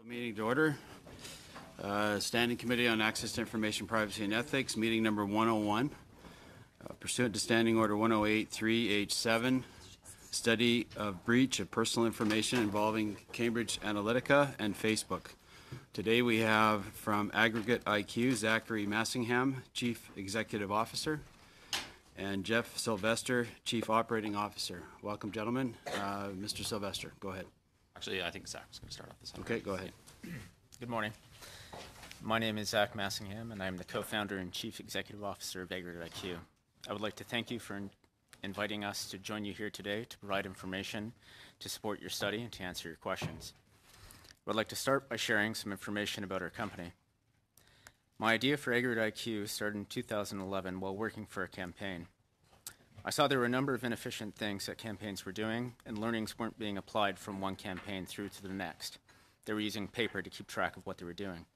Meeting to order. Standing Committee on Access to Information, Privacy and Ethics, meeting number 101. Pursuant to Standing Order 108-3H7, study of breach of personal information involving Cambridge Analytica and Facebook. Today we have from Aggregate IQ, Zachary Massingham, Chief Executive Officer, and Jeff Sylvester, Chief Operating Officer. Welcome, gentlemen. Mr. Sylvester, go ahead. Actually, I think Zach's going to start off this time. Okay, go ahead. Good morning. My name is Zach Massingham, and I'm the co-founder and chief executive officer of Aggregate IQ. I would like to thank you for inviting us to join you here today to provide information to support your study and to answer your questions. I would like to start by sharing some information about our company. My idea for Aggregate IQ started in 2011 while working for a campaign. I saw there were a number of inefficient things that campaigns were doing, and learnings weren't being applied from one campaign through to the next. They were using paper to keep track of what they were doing.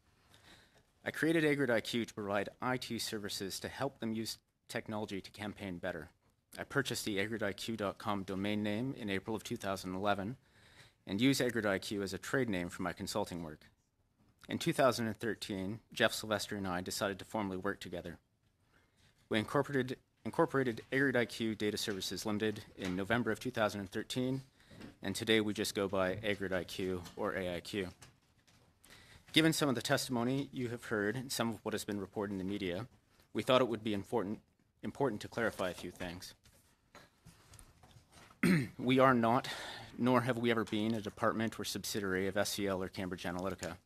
I created Aggregate IQ to provide IT services to help them use technology to campaign better. I purchased the aggregateiq.com domain name in April of 2011 and used Aggregate IQ as a trade name for my consulting work. In 2013, Jeff Sylvester and I decided to formally work together. We incorporated Aggregate IQ Data Services Limited in November of 2013, and today we just go by Aggregate IQ or AIQ. Given some of the testimony you have heard and some of what has been reported in the media, we thought it would be important to clarify a few things. We are not, nor have we ever been, a department or subsidiary of SCL or Cambridge Analytica.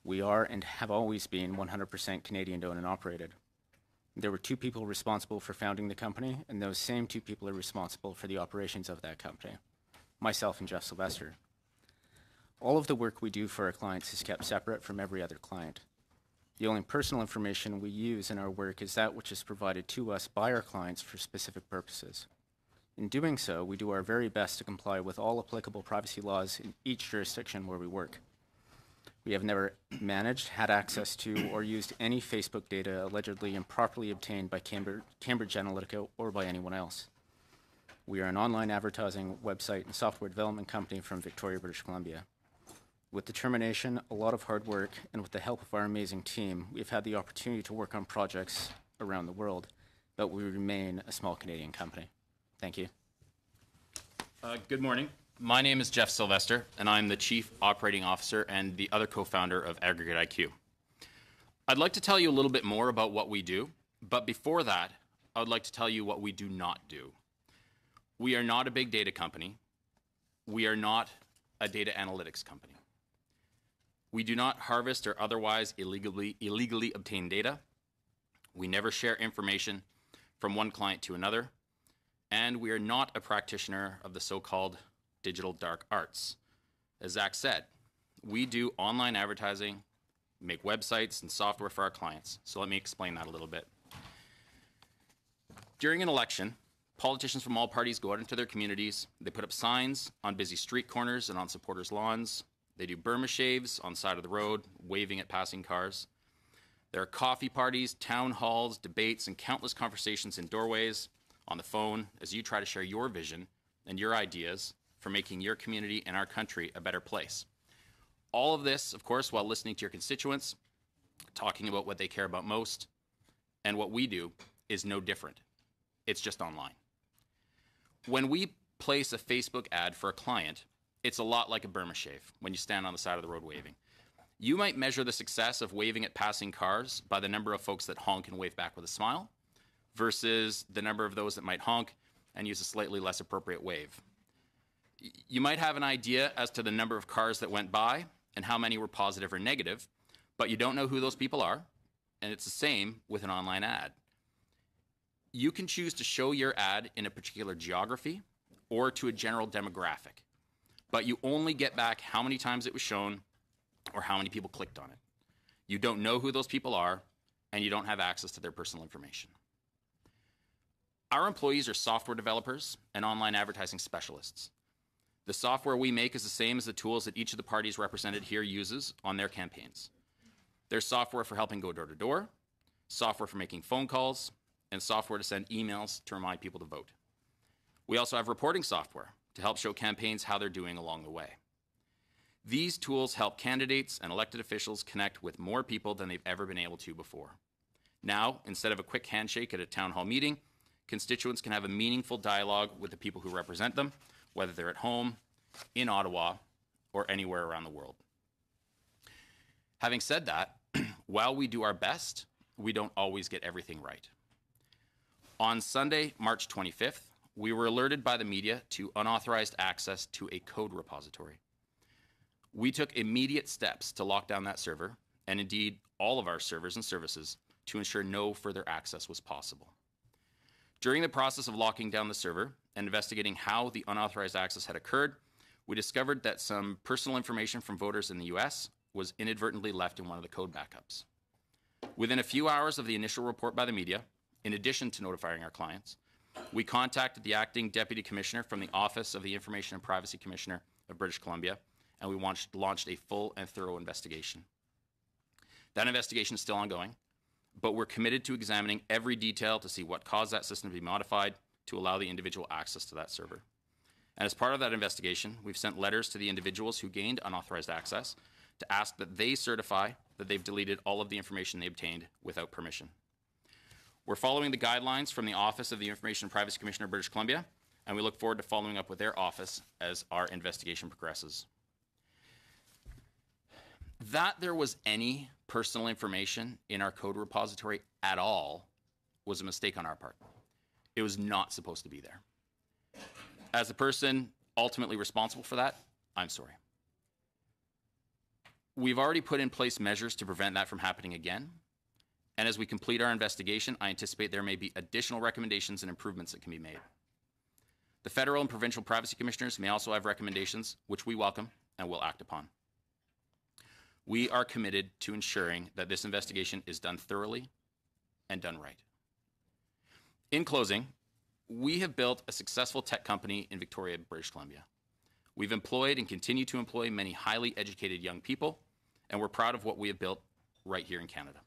We are and have always been 100% Canadian-owned and operated. There were two people responsible for founding the company, and those same two people are responsible for the operations of that company, myself and Jeff Sylvester. All of the work we do for our clients is kept separate from every other client. The only personal information we use in our work is that which is provided to us by our clients for specific purposes. In doing so, we do our very best to comply with all applicable privacy laws in each jurisdiction where we work. We have never managed, had access to, or used any Facebook data allegedly improperly obtained by Cambridge Analytica or by anyone else. We are an online advertising website and software development company from Victoria, British Columbia. With determination, a lot of hard work, and with the help of our amazing team, we've had the opportunity to work on projects around the world, but we remain a small Canadian company. Thank you. Good morning. My name is Jeff Sylvester, and I'm the Chief Operating Officer and the other co-founder of Aggregate IQ. I'd like to tell you a little bit more about what we do, but before that, I would like to tell you what we do not do. We are not a big data company. We are not a data analytics company. We do not harvest or otherwise illegally obtain data. We never share information from one client to another, and we are not a practitioner of the so-called digital dark arts. As Zach said, we do online advertising, make websites and software for our clients. So let me explain that a little bit. During an election, politicians from all parties go out into their communities. They put up signs on busy street corners and on supporters' lawns. They do Burma shaves on the side of the road, waving at passing cars. There are coffee parties, town halls, debates, and countless conversations in doorways, on the phone, as you try to share your vision and your ideas for making your community and our country a better place. All of this, of course, while listening to your constituents, talking about what they care about most, and what we do is no different. It's just online. When we place a Facebook ad for a client, it's a lot like a Burma shave when you stand on the side of the road waving. You might measure the success of waving at passing cars by the number of folks that honk and wave back with a smile versus the number of those that might honk and use a slightly less appropriate wave. You might have an idea as to the number of cars that went by and how many were positive or negative, but you don't know who those people are, and it's the same with an online ad. You can choose to show your ad in a particular geography or to a general demographic, but you only get back how many times it was shown or how many people clicked on it. You don't know who those people are, and you don't have access to their personal information. Our employees are software developers and online advertising specialists. The software we make is the same as the tools that each of the parties represented here uses on their campaigns. There's software for helping go door to door, software for making phone calls, and software to send emails to remind people to vote. We also have reporting software to help show campaigns how they're doing along the way. These tools help candidates and elected officials connect with more people than they've ever been able to before. Now, instead of a quick handshake at a town hall meeting, constituents can have a meaningful dialogue with the people who represent them, whether they're at home, in Ottawa, or anywhere around the world. Having said that, while we do our best, we don't always get everything right. On Sunday, March 25th, we were alerted by the media to unauthorized access to a code repository. We took immediate steps to lock down that server, and indeed all of our servers and services, to ensure no further access was possible. During the process of locking down the server and investigating how the unauthorized access had occurred, we discovered that some personal information from voters in the US was inadvertently left in one of the code backups. Within a few hours of the initial report by the media, in addition to notifying our clients, we contacted the acting deputy commissioner from the Office of the Information and Privacy Commissioner of British Columbia, and we launched a full and thorough investigation. That investigation is still ongoing, but we're committed to examining every detail to see what caused that system to be modified to allow the individual access to that server. And as part of that investigation, we've sent letters to the individuals who gained unauthorized access to ask that they certify that they've deleted all of the information they obtained without permission. We're following the guidelines from the Office of the Information and Privacy Commissioner of British Columbia, and we look forward to following up with their office as our investigation progresses. That there was any personal information in our code repository at all was a mistake on our part. It was not supposed to be there. As the person ultimately responsible for that, I'm sorry. We've already put in place measures to prevent that from happening again. And as we complete our investigation, I anticipate there may be additional recommendations and improvements that can be made. The federal and provincial privacy commissioners may also have recommendations, which we welcome and will act upon. We are committed to ensuring that this investigation is done thoroughly and done right. In closing, we have built a successful tech company in Victoria, British Columbia. We've employed and continue to employ many highly educated young people, and we're proud of what we have built right here in Canada.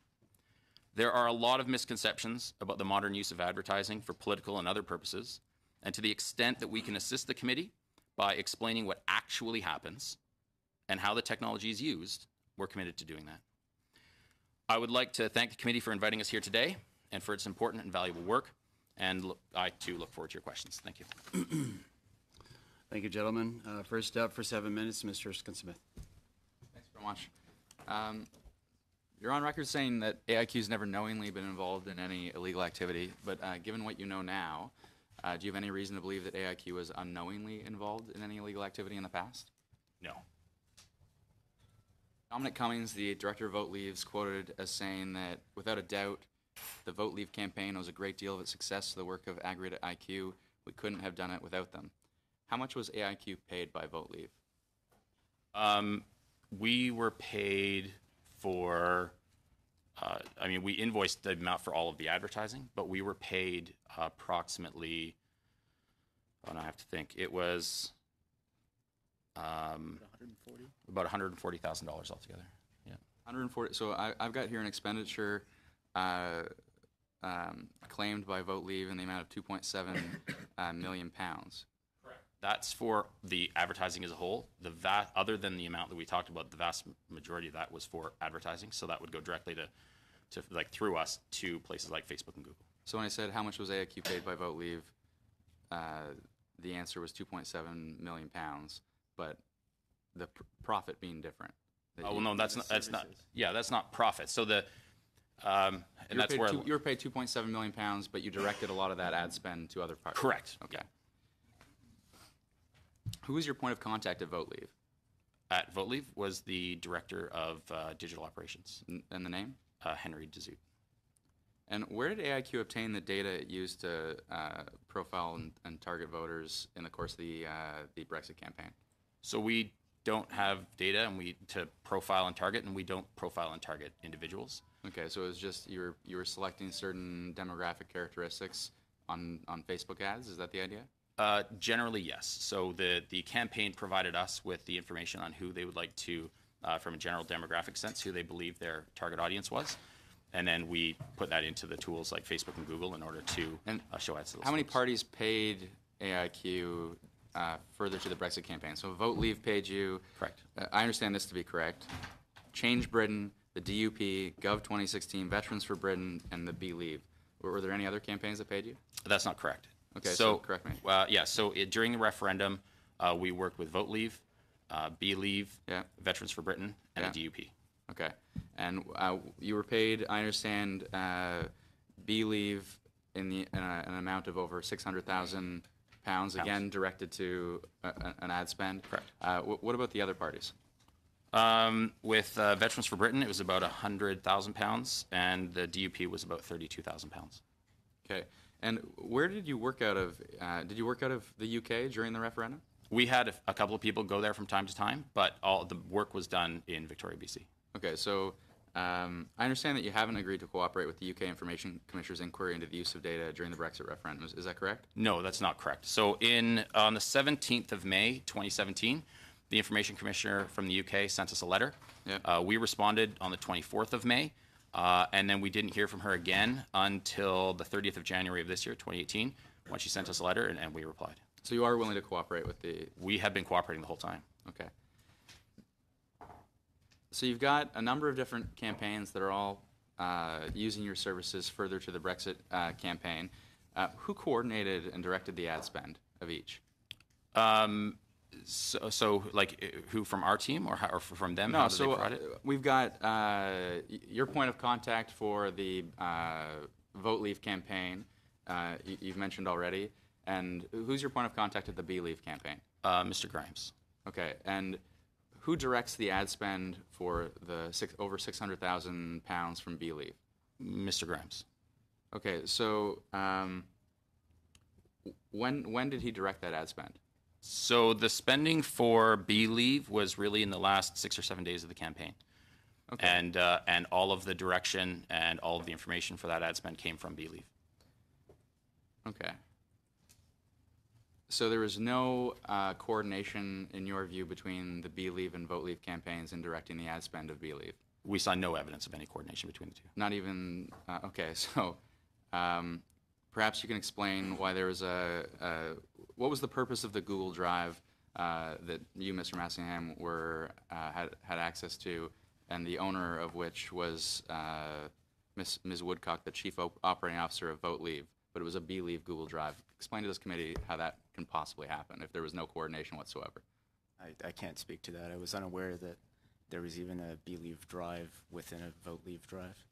There are a lot of misconceptions about the modern use of advertising for political and other purposes, and to the extent that we can assist the committee by explaining what actually happens and how the technology is used, we're committed to doing that. I would like to thank the committee for inviting us here today and for its important and valuable work, and I too look forward to your questions. Thank you. Thank you, gentlemen. First up for 7 minutes, Mr. Erskine-Smith. Thanks very much. You're on record saying that AIQ has never knowingly been involved in any illegal activity, but given what you know now, do you have any reason to believe that AIQ was unknowingly involved in any illegal activity in the past? No. Dominic Cummings, the director of Vote Leave, is quoted as saying that, without a doubt, the Vote Leave campaign owes a great deal of its success to the work of Aggregate IQ. We couldn't have done it without them. How much was AIQ paid by Vote Leave? We were paid for, we invoiced the amount for all of the advertising, but we were paid approximately, I have to think, it was about $140,000 altogether. Yeah. 140. So I've got here an expenditure claimed by Vote Leave in the amount of 2.7 million pounds. Correct. That's for the advertising as a whole. Other than the amount that we talked about, the vast majority of that was for advertising. So that would go directly to like through us to places like Facebook and Google. So when I said how much was AIQ paid by Vote Leave, the answer was 2.7 million pounds, but the profit being different. Oh well, no, that's not. Yeah, that's not profit. So and that's where you were paid 2.7 million pounds, but you directed a lot of that ad spend to other parts. Correct. Okay. Yeah. Who was your point of contact at Vote Leave? At Vote Leave was the director of digital operations. And the name? Henry Dezout. And where did AIQ obtain the data it used to profile and target voters in the course of the Brexit campaign? So we don't have data to profile and target, and we don't profile and target individuals. Okay, so it was just you were selecting certain demographic characteristics on Facebook ads. Is that the idea? Generally, yes. So the campaign provided us with the information on who they would like to, from a general demographic sense, who they believe their target audience was. And then we put that into the tools like Facebook and Google in order to show ads to those How many folks. parties paid AIQ further to the Brexit campaign. So Vote Leave paid you. Correct. I understand this to be correct. Change Britain, the DUP, Gov 2016, Veterans for Britain, and the Be Leave. Were there any other campaigns that paid you? That's not correct. Okay, so correct me. Yeah, so during the referendum, we worked with Vote Leave, Be Leave, Yeah. Veterans for Britain, and Yeah. the DUP. Okay. And you were paid, I understand, Be Leave in an amount of over £600,000, again directed to an ad spend. Correct. What about the other parties? With Veterans for Britain, it was about £100,000, and the DUP was about £32,000. Okay. And where did you work out of? Did you work out of the UK during the referendum? We had a couple of people go there from time to time, but all the work was done in Victoria, BC. Okay, so I understand that you haven't agreed to cooperate with the UK Information Commissioner's inquiry into the use of data during the Brexit referendum. Is that correct? No, that's not correct. So on the 17th of May, 2017, the Information Commissioner from the UK sent us a letter. Yeah. We responded on the 24th of May, and then we didn't hear from her again until the 30th of January of this year, 2018, when she sent us a letter, and we replied. So you are willing to cooperate with the... We have been cooperating the whole time. Okay. So you've got a number of different campaigns that are all using your services further to the Brexit campaign. Who coordinated and directed the ad spend of each? So like, who from our team or from them? No, How did they so provide it? we've got your point of contact for the Vote Leave campaign. You've mentioned already. And who's your point of contact at the Be Leave campaign? Mr. Grimes. Okay, and who directs the ad spend for the over £600,000 from Be Leave? Mr. Grimes. Okay, so when did he direct that ad spend? So the spending for Be Leave was really in the last 6 or 7 days of the campaign. Okay. And all of the direction and all of the information for that ad spend came from Be Leave. Okay. So there was no coordination, in your view, between the Be Leave and Vote Leave campaigns in directing the ad spend of Be Leave? We saw no evidence of any coordination between the two. Not even, okay, so perhaps you can explain why there was what was the purpose of the Google Drive that you, Mr. Massingham, had access to, and the owner of which was Ms. Woodcock, the Chief Operating Officer of Vote Leave, but it was a Be Leave Google Drive. Explain to this committee how that can possibly happen if there was no coordination whatsoever. I can't speak to that. I was unaware that there was even a Be Leave drive within a Vote Leave drive.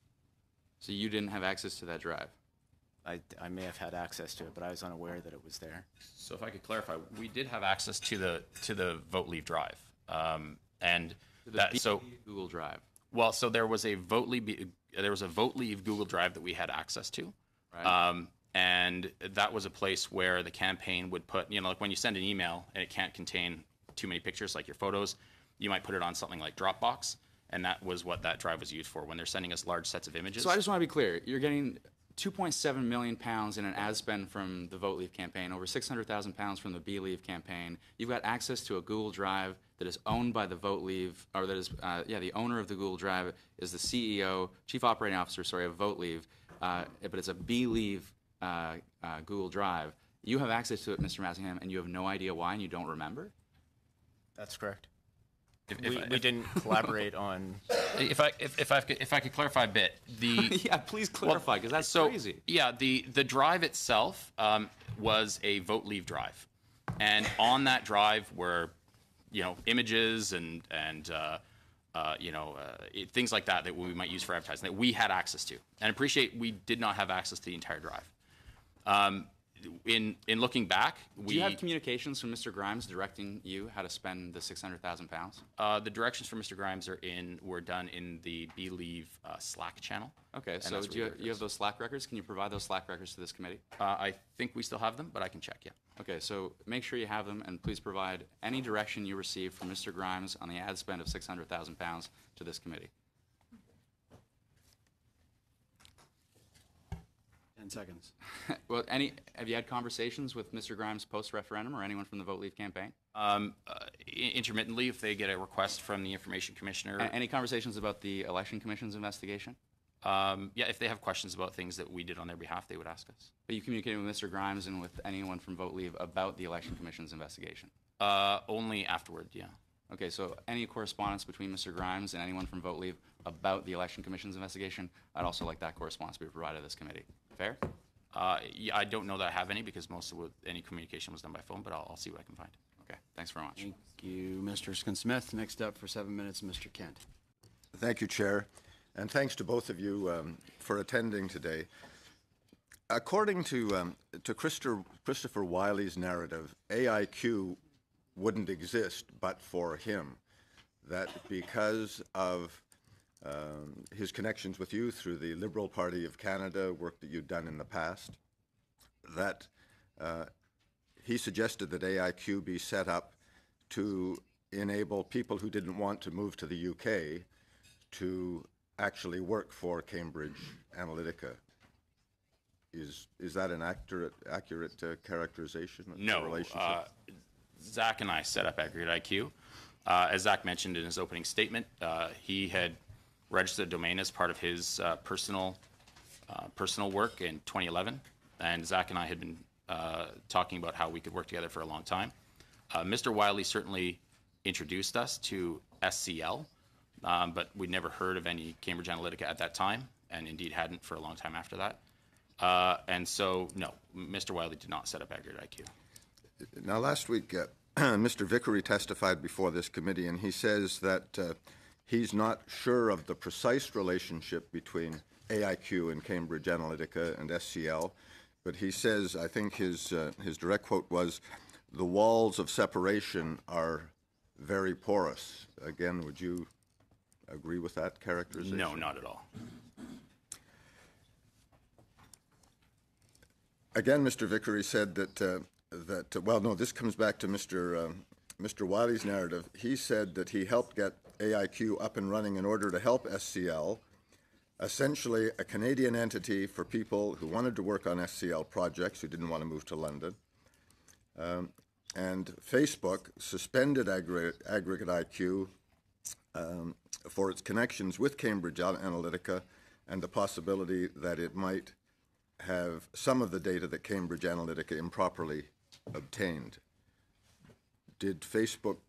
So you didn't have access to that drive? I may have had access to it, but I was unaware that it was there. So if I could clarify, we did have access to the Vote Leave drive, and Google Drive. Well, so there was a Vote Leave Google Drive that we had access to. Right. And that was a place where the campaign would put, like when you send an email and it can't contain too many pictures, like your photos, you might put it on something like Dropbox, and that was what that drive was used for when they're sending us large sets of images. So I just want to be clear. You're getting £2.7 million in an ad spend from the Vote Leave campaign, over £600,000 from the Be Leave campaign. You've got access to a Google Drive that is owned by the Vote Leave, or that is, the owner of the Google Drive is the CEO, Chief Operating Officer, of Vote Leave, but it's a Be Leave Google Drive. You have access to it, Mr. Massingham, and you have no idea why, and you don't remember? That's correct. If we didn't collaborate on. If I could clarify a bit, Yeah, please clarify, because that's crazy. Yeah, the drive itself was a Vote Leave drive, and on that drive were, images and things like that we might use for advertising that we had access to. And appreciate we did not have access to the entire drive. In looking back, Do you have communications from Mr. Grimes directing you how to spend the £600,000? The directions from Mr. Grimes were done in the Be Leave Slack channel. Okay, so do you have those Slack records? Can you provide those Slack records to this committee? I think we still have them, but I can check, yeah. Okay, so make sure you have them, and please provide any direction you received from Mr. Grimes on the ad spend of £600,000 to this committee. 10 seconds. Well, have you had conversations with Mr. Grimes post-referendum or anyone from the Vote Leave campaign? Intermittently, if they get a request from the Information Commissioner. Any conversations about the Election Commission's investigation? Yeah, if they have questions about things that we did on their behalf, they would ask us. But you communicated with Mr. Grimes and with anyone from Vote Leave about the Election Commission's investigation? Only afterward, yeah. Okay, so any correspondence between Mr. Grimes and anyone from Vote Leave about the Election Commission's investigation, I'd also like that correspondence to be provided to this committee. Fair? Yeah, I don't know that I have any because most of any communication was done by phone, but I'll see what I can find. Okay, thanks very much. Thank you, Mr. Smith. Next up for 7 minutes, Mr. Kent. Thank you, Chair, and thanks to both of you for attending today. According to Christopher Wiley's narrative, AIQ wouldn't exist but for him. That because of his connections with you through the Liberal Party of Canada, work that you'd done in the past, that he suggested that AIQ be set up to enable people who didn't want to move to the UK to actually work for Cambridge Analytica. Is that an accurate characterization of the relationship? Zach and I set up Aggregate IQ. As Zach mentioned in his opening statement, he had registered a domain as part of his personal work in 2011, and Zach and I had been talking about how we could work together for a long time. Mr. Wiley certainly introduced us to SCL, but we'd never heard of any Cambridge Analytica at that time, and indeed hadn't for a long time after that. And so, no, Mr. Wiley did not set up Aggregate IQ. Now, last week, Mr. Vickery testified before this committee, and he says that he's not sure of the precise relationship between AIQ and Cambridge Analytica and SCL, but he says, I think his direct quote was, "The walls of separation are very porous." Again, would you agree with that characterization? No, not at all. Again, Mr. Vickery said that, well, no, this comes back to Mr. Wiley's narrative. He said that he helped get AIQ up and running in order to help SCL, essentially a Canadian entity for people who wanted to work on SCL projects who didn't want to move to London. And Facebook suspended Aggregate IQ for its connections with Cambridge Analytica and the possibility that it might have some of the data that Cambridge Analytica improperly obtained. Did Facebook,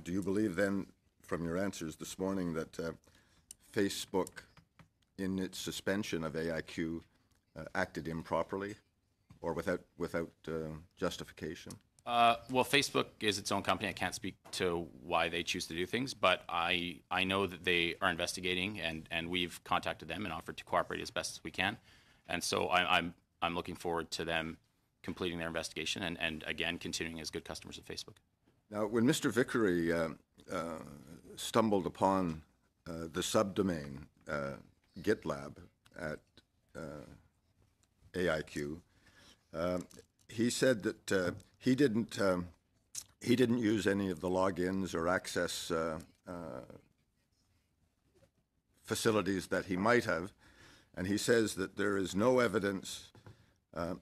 do you believe then, from your answers this morning, that Facebook, in its suspension of AIQ, acted improperly or without justification? Well, Facebook is its own company. I can't speak to why they choose to do things, but I know that they are investigating, and we've contacted them and offered to cooperate as best as we can. And so I'm looking forward to them completing their investigation and again, continuing as good customers of Facebook. Now, when Mr. Vickery stumbled upon the subdomain GitLab at AIQ, he said that he didn't use any of the logins or access facilities that he might have, and he says that there is no evidence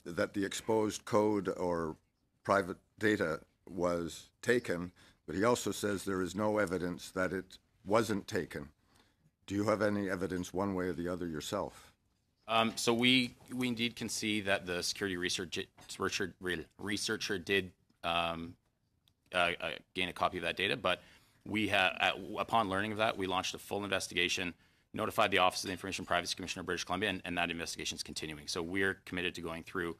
that the exposed code or private data was taken, but he also says there is no evidence that it wasn't taken. Do you have any evidence one way or the other yourself? So we indeed can see that the security researcher did gain a copy of that data, but we upon learning of that, we launched a full investigation, notified the Office of the Information Privacy Commissioner of British Columbia, and that investigation is continuing. So we're committed to going through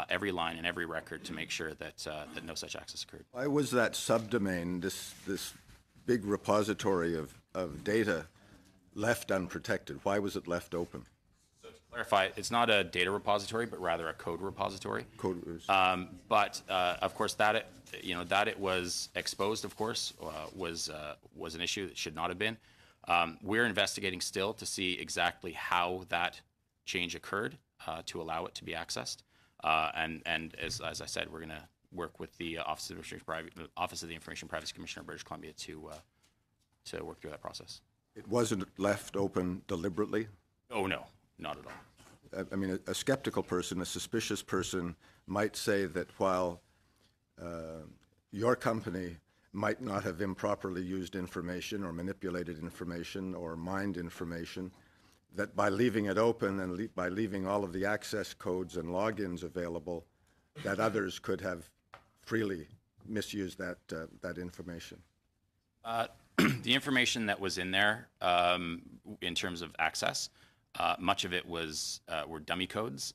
every line and every record to make sure that that no such access occurred. Why was that subdomain, this big repository of data, left unprotected? Why was it left open? So to clarify, it's not a data repository, but rather a code repository. But of course, that it was exposed, of course, was an issue that should not have been. We're investigating still to see exactly how that change occurred to allow it to be accessed. And as I said, we're going to work with the Office of the Information Privacy Commissioner of British Columbia to work through that process. It wasn't left open deliberately? Oh, no, not at all. I mean, a skeptical person, a suspicious person might say that while your company might not have improperly used information or manipulated information or mined information, that by leaving it open and by leaving all of the access codes and logins available, that others could have freely misused that information? The information that was in there in terms of access, much of it were dummy codes.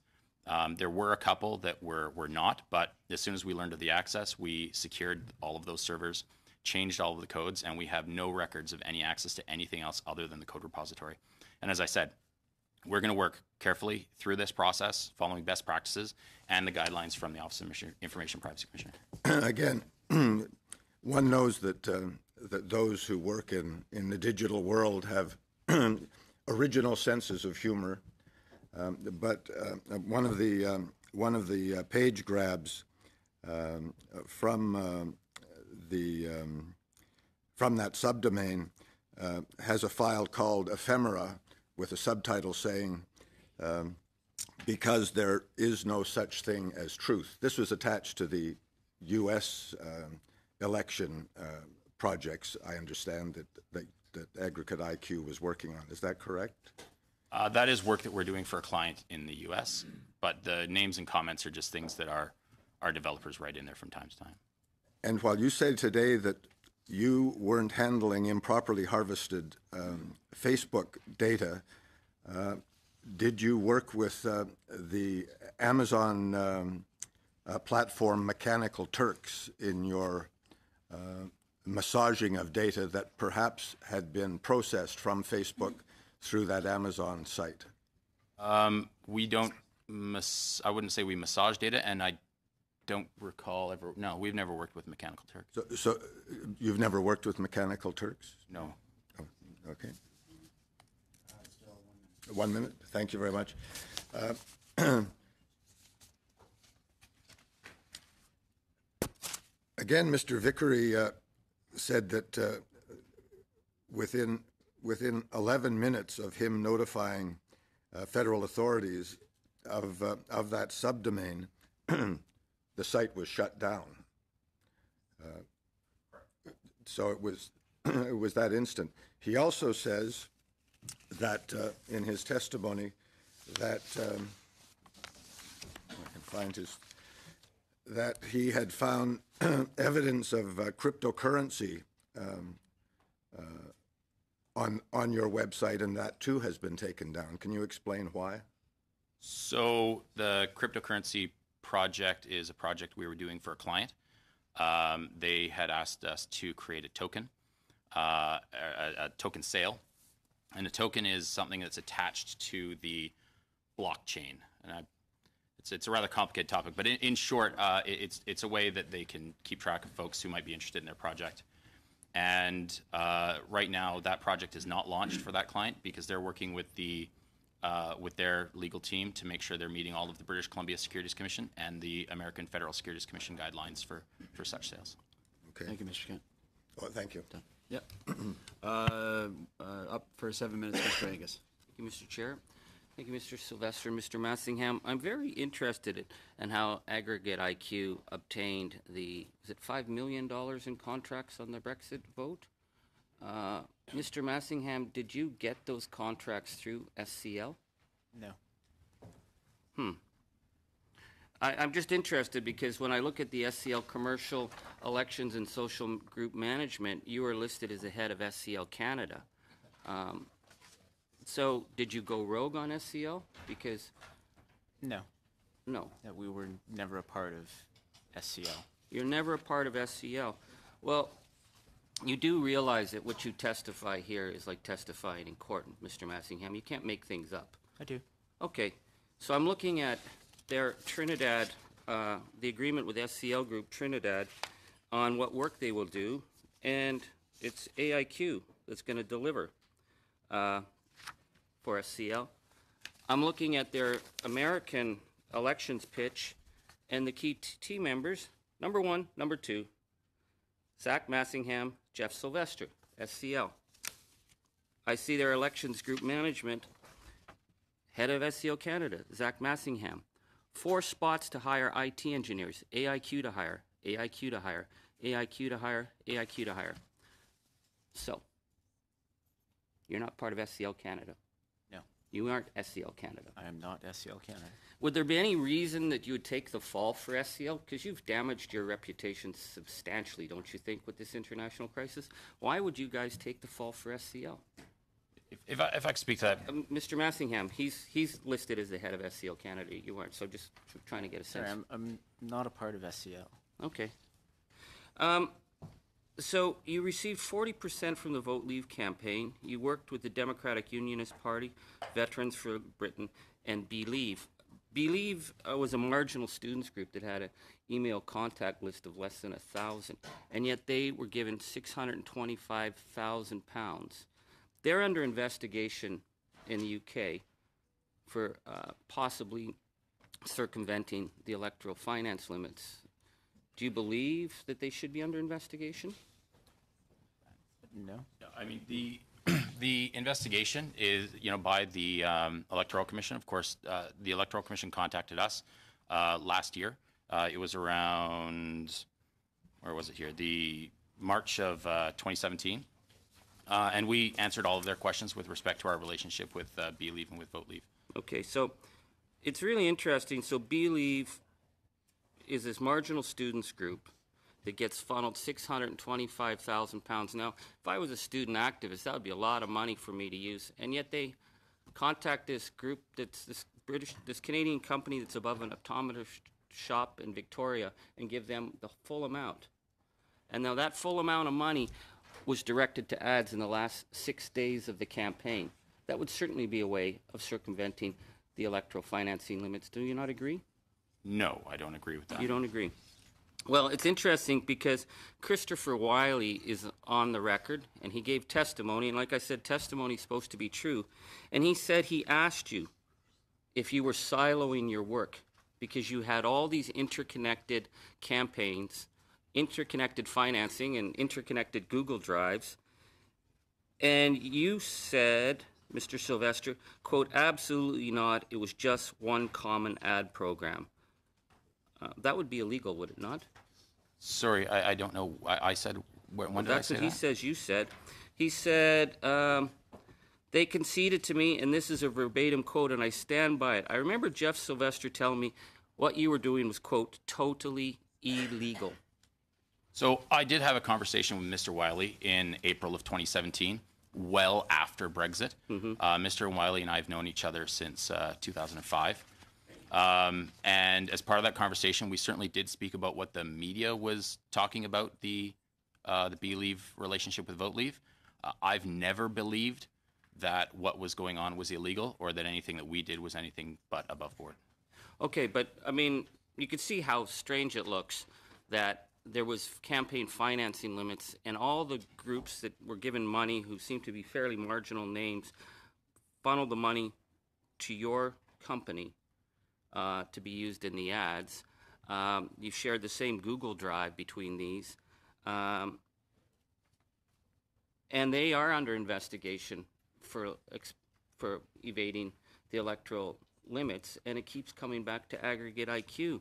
There were a couple that were not, but as soon as we learned of the access, we secured all of those servers, changed all of the codes, and we have no records of any access to anything else other than the code repository. And as I said, we're going to work carefully through this process, following best practices and the guidelines from the Office of Information Privacy Commissioner. Again, one knows that that those who work in the digital world have original senses of humor, but one of the page grabs from that subdomain has a file called ephemera with a subtitle saying, because there is no such thing as truth. This was attached to the U.S. Election projects, I understand, that Aggregate IQ was working on. Is that correct? That is work that we're doing for a client in the U.S., but the names and comments are just things that our developers write in there from time to time. And while you say today that you weren't handling improperly harvested Facebook data, did you work with the Amazon platform Mechanical Turks in your massaging of data that perhaps had been processed from Facebook through that Amazon site? We don't, I wouldn't say we massage data, and I don't recall ever, no, we've never worked with Mechanical Turks. So you've never worked with Mechanical Turks? No. Oh, okay. 1 minute. Thank you very much. Again, Mr. Vickery said that within 11 minutes of him notifying federal authorities of that subdomain, the site was shut down. So it was that instant. He also says that in his testimony that I can find his, that he had found evidence of cryptocurrency on your website, and that too has been taken down. Can you explain why? So the cryptocurrency project is a project we were doing for a client. They had asked us to create a token, a token sale. And a token is something that's attached to the blockchain. And it's a rather complicated topic, but in short, it's a way that they can keep track of folks who might be interested in their project. And right now, that project is not launched for that client because they're working with their legal team to make sure they're meeting all of the British Columbia Securities Commission and the American Federal Securities Commission guidelines for such sales. Okay. Thank you, Mr. Kent. Oh, thank you. Done. Yep. Up for 7 minutes, Mr. Angus. Thank you, Mr. Chair. Thank you, Mr. Sylvester, Mr. Massingham. I'm very interested in how Aggregate IQ obtained is it $5 million in contracts on the Brexit vote? Mr. Massingham, did you get those contracts through SCL? No. I'm just interested because when I look at the SCL Commercial Elections and Social Group Management, you are listed as the head of SCL Canada. So did you go rogue on SCL? Because No. no, That we were never a part of SCL. you're never a part of SCL. Well, you do realize that what you testify here is like testifying in court, Mr. Massingham. You can't make things up. I do. Okay, so I'm looking at their Trinidad, the agreement with SCL Group Trinidad on what work they will do, and it's AIQ that's going to deliver for SCL. I'm looking at their American elections pitch, and the key team members, number 1, number 2, Zach Massingham, Jeff Sylvester, SCL. I see their elections group management, head of SCL Canada, Zach Massingham. 4 spots to hire IT engineers, AIQ to hire, AIQ to hire, AIQ to hire, AIQ to hire. So, you're not part of SCL Canada. No. You aren't SCL Canada. I am not SCL Canada. Would there be any reason that you would take the fall for SCL? Because you've damaged your reputation substantially, don't you think, with this international crisis? Why would you guys take the fall for SCL? If I could speak to that. Mr. Massingham, he's listed as the head of SCL Canada. You aren't, so just trying to get a sense. Sorry, I'm not a part of SCL. Okay. So you received 40% from the Vote Leave campaign. You worked with the Democratic Unionist Party, Veterans for Britain, and Believe. Believe was a marginal students group that had an email contact list of less than 1,000, and yet they were given £625,000. They're under investigation in the UK for possibly circumventing the electoral finance limits. Do you believe that they should be under investigation? No. I mean, the investigation is, by the Electoral Commission. Of course, the Electoral Commission contacted us last year. It was around, where was it here? The March of 2017. And we answered all of their questions with respect to our relationship with Believe and with Vote Leave. Okay, so it's really interesting. So Believe is this marginal students group that gets funneled £625,000. Now, if I was a student activist, that would be a lot of money for me to use. And yet they contact this group that's this Canadian company that's above an optometrist shop in Victoria and give them the full amount. And now that full amount of money was directed to ads in the last 6 days of the campaign. That would certainly be a way of circumventing the electoral financing limits. Do you not agree? No, I don't agree with that. You don't agree? Well, it's interesting because Christopher Wiley is on the record, and he gave testimony, and like I said, testimony is supposed to be true. And he said he asked you if you were siloing your work because you had all these interconnected campaigns, interconnected financing, and interconnected Google Drives. And you said, Mr. Sylvester, quote, absolutely not. It was just one common ad program. That would be illegal, would it not? Sorry, I don't know. I said, when did I say that? That's what he says you said. He said, they conceded to me, and this is a verbatim quote, and I stand by it. I remember Jeff Sylvester telling me what you were doing was, quote, totally illegal. So I did have a conversation with Mr. Wiley in April of 2017, well after Brexit. Mr. Wiley and I have known each other since 2005. And as part of that conversation, we certainly did speak about what the media was talking about the Believe relationship with Vote Leave. I've never believed that what was going on was illegal or that anything that we did was anything but above board. Okay, but I mean, you could see how strange it looks that there was campaign financing limits and all the groups that were given money who seem to be fairly marginal names funneled the money to your company to be used in the ads. You shared the same Google Drive between these. And they are under investigation for evading the electoral limits, and it keeps coming back to aggregate IQ.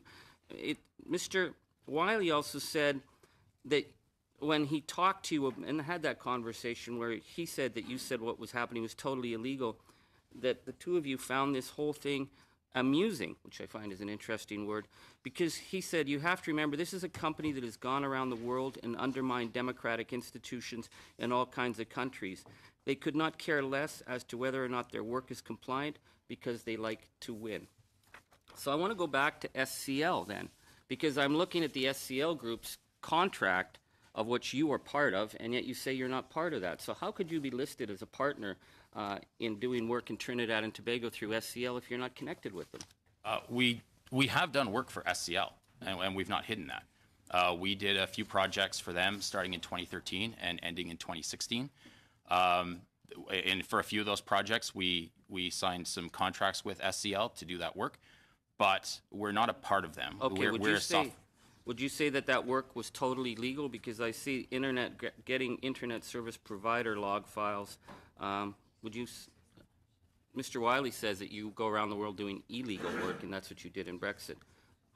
Mr. Wiley also said that when he talked to you and had that conversation where he said that you said what was happening was totally illegal, that the two of you found this whole thing amusing, which I find is an interesting word, because he said, you have to remember, this is a company that has gone around the world and undermined democratic institutions in all kinds of countries. They could not care less as to whether or not their work is compliant because they like to win. So I want to go back to SCL then, because I'm looking at the SCL group's contract of which you are part of, and yet you say you're not part of that. So how could you be listed as a partner in doing work in Trinidad and Tobago through SCL if you're not connected with them? We have done work for SCL, and we've not hidden that. We did a few projects for them starting in 2013 and ending in 2016. And for a few of those projects, we signed some contracts with SCL to do that work, but we're not a part of them. Okay, We're would you say that that work was totally legal? Because I see getting internet service provider log files. Mr. Wiley says that you go around the world doing illegal work, and that's what you did in Brexit.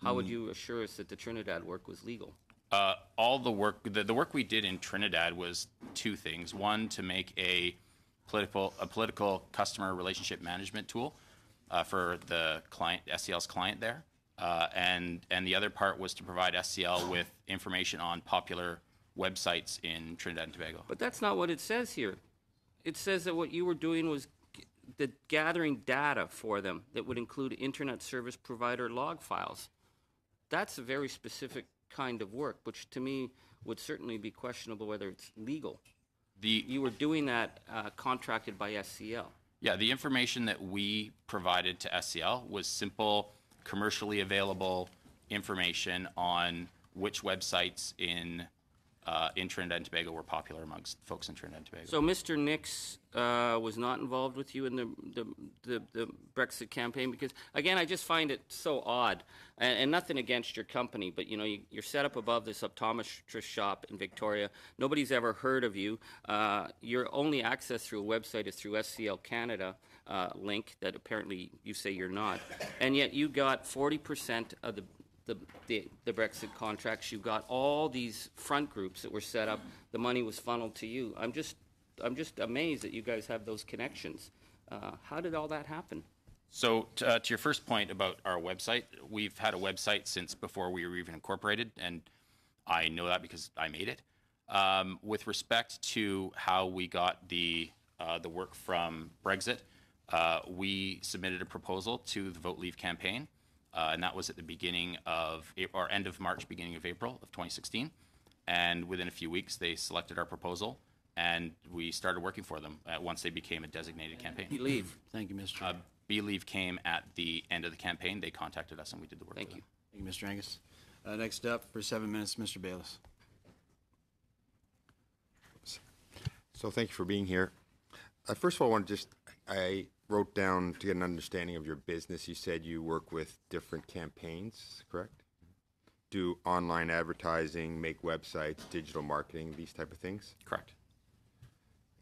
How would you assure us that the Trinidad work was legal? All the work, the work we did in Trinidad was two things. One, to make a political customer relationship management tool for the client, SCL's client there. And the other part was to provide SCL with information on popular websites in Trinidad and Tobago. But that's not what it says here. It says that what you were doing was gathering data for them that would include internet service provider log files. That's a very specific kind of work, which to me would certainly be questionable whether it's legal. You were doing that contracted by SCL. Yeah, the information that we provided to SCL was simple, commercially available information on which websites in Trinidad and Tobago were popular amongst folks in Trinidad and Tobago. So Mr. Nix was not involved with you in the Brexit campaign? Because, again, I just find it so odd, and nothing against your company, but, you know, you're set up above this optometrist shop in Victoria. Nobody's ever heard of you. Your only access through a website is through SCL Canada link that apparently you say you're not. And yet you got 40% of the Brexit contracts. You got all these front groups that were set up. The money was funneled to you. I'm just amazed that you guys have those connections. How did all that happen? So to your first point about our website, we've had a website since before we were even incorporated, and I know that because I made it. With respect to how we got the work from Brexit, we submitted a proposal to the Vote Leave campaign. And that was at the beginning of, or end of March, beginning of April of 2016. And within a few weeks, they selected our proposal, and we started working for them once they became a designated campaign. Leave. Thank you, Mr. Believe came at the end of the campaign. They contacted us, and we did the work. Thank you. Thank you, Mr. Angus. Next up, for 7 minutes, Mr. Bayless. So thank you for being here. First of all, I wrote down to get an understanding of your business. You said you work with different campaigns, correct? Do online advertising, make websites, digital marketing, these type of things? Correct.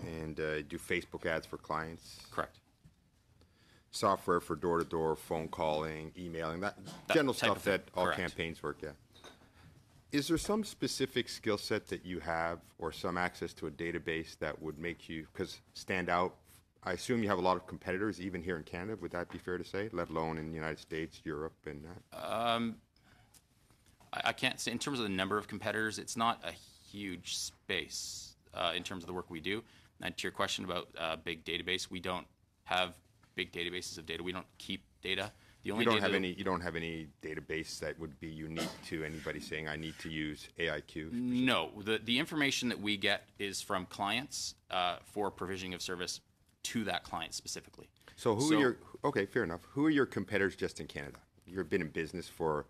And do Facebook ads for clients? Correct. Software for door-to-door, phone calling, emailing, that general type of stuff thing. that all Correct. campaigns work, yeah. Is there some specific skill set that you have or some access to a database that would make you stand out? I assume you have a lot of competitors, even here in Canada. Would that be fair to say, let alone in the United States, Europe, and that? I can't say in terms of the number of competitors. It's not a huge space in terms of the work we do. And to your question about big database, we don't have big databases of data. We don't keep data. The only You don't data have any database that would be unique to anybody saying I need to use AIQ. No, the information that we get is from clients for provisioning of service to that client specifically. So okay, fair enough. Who are your competitors just in Canada? You've been in business for,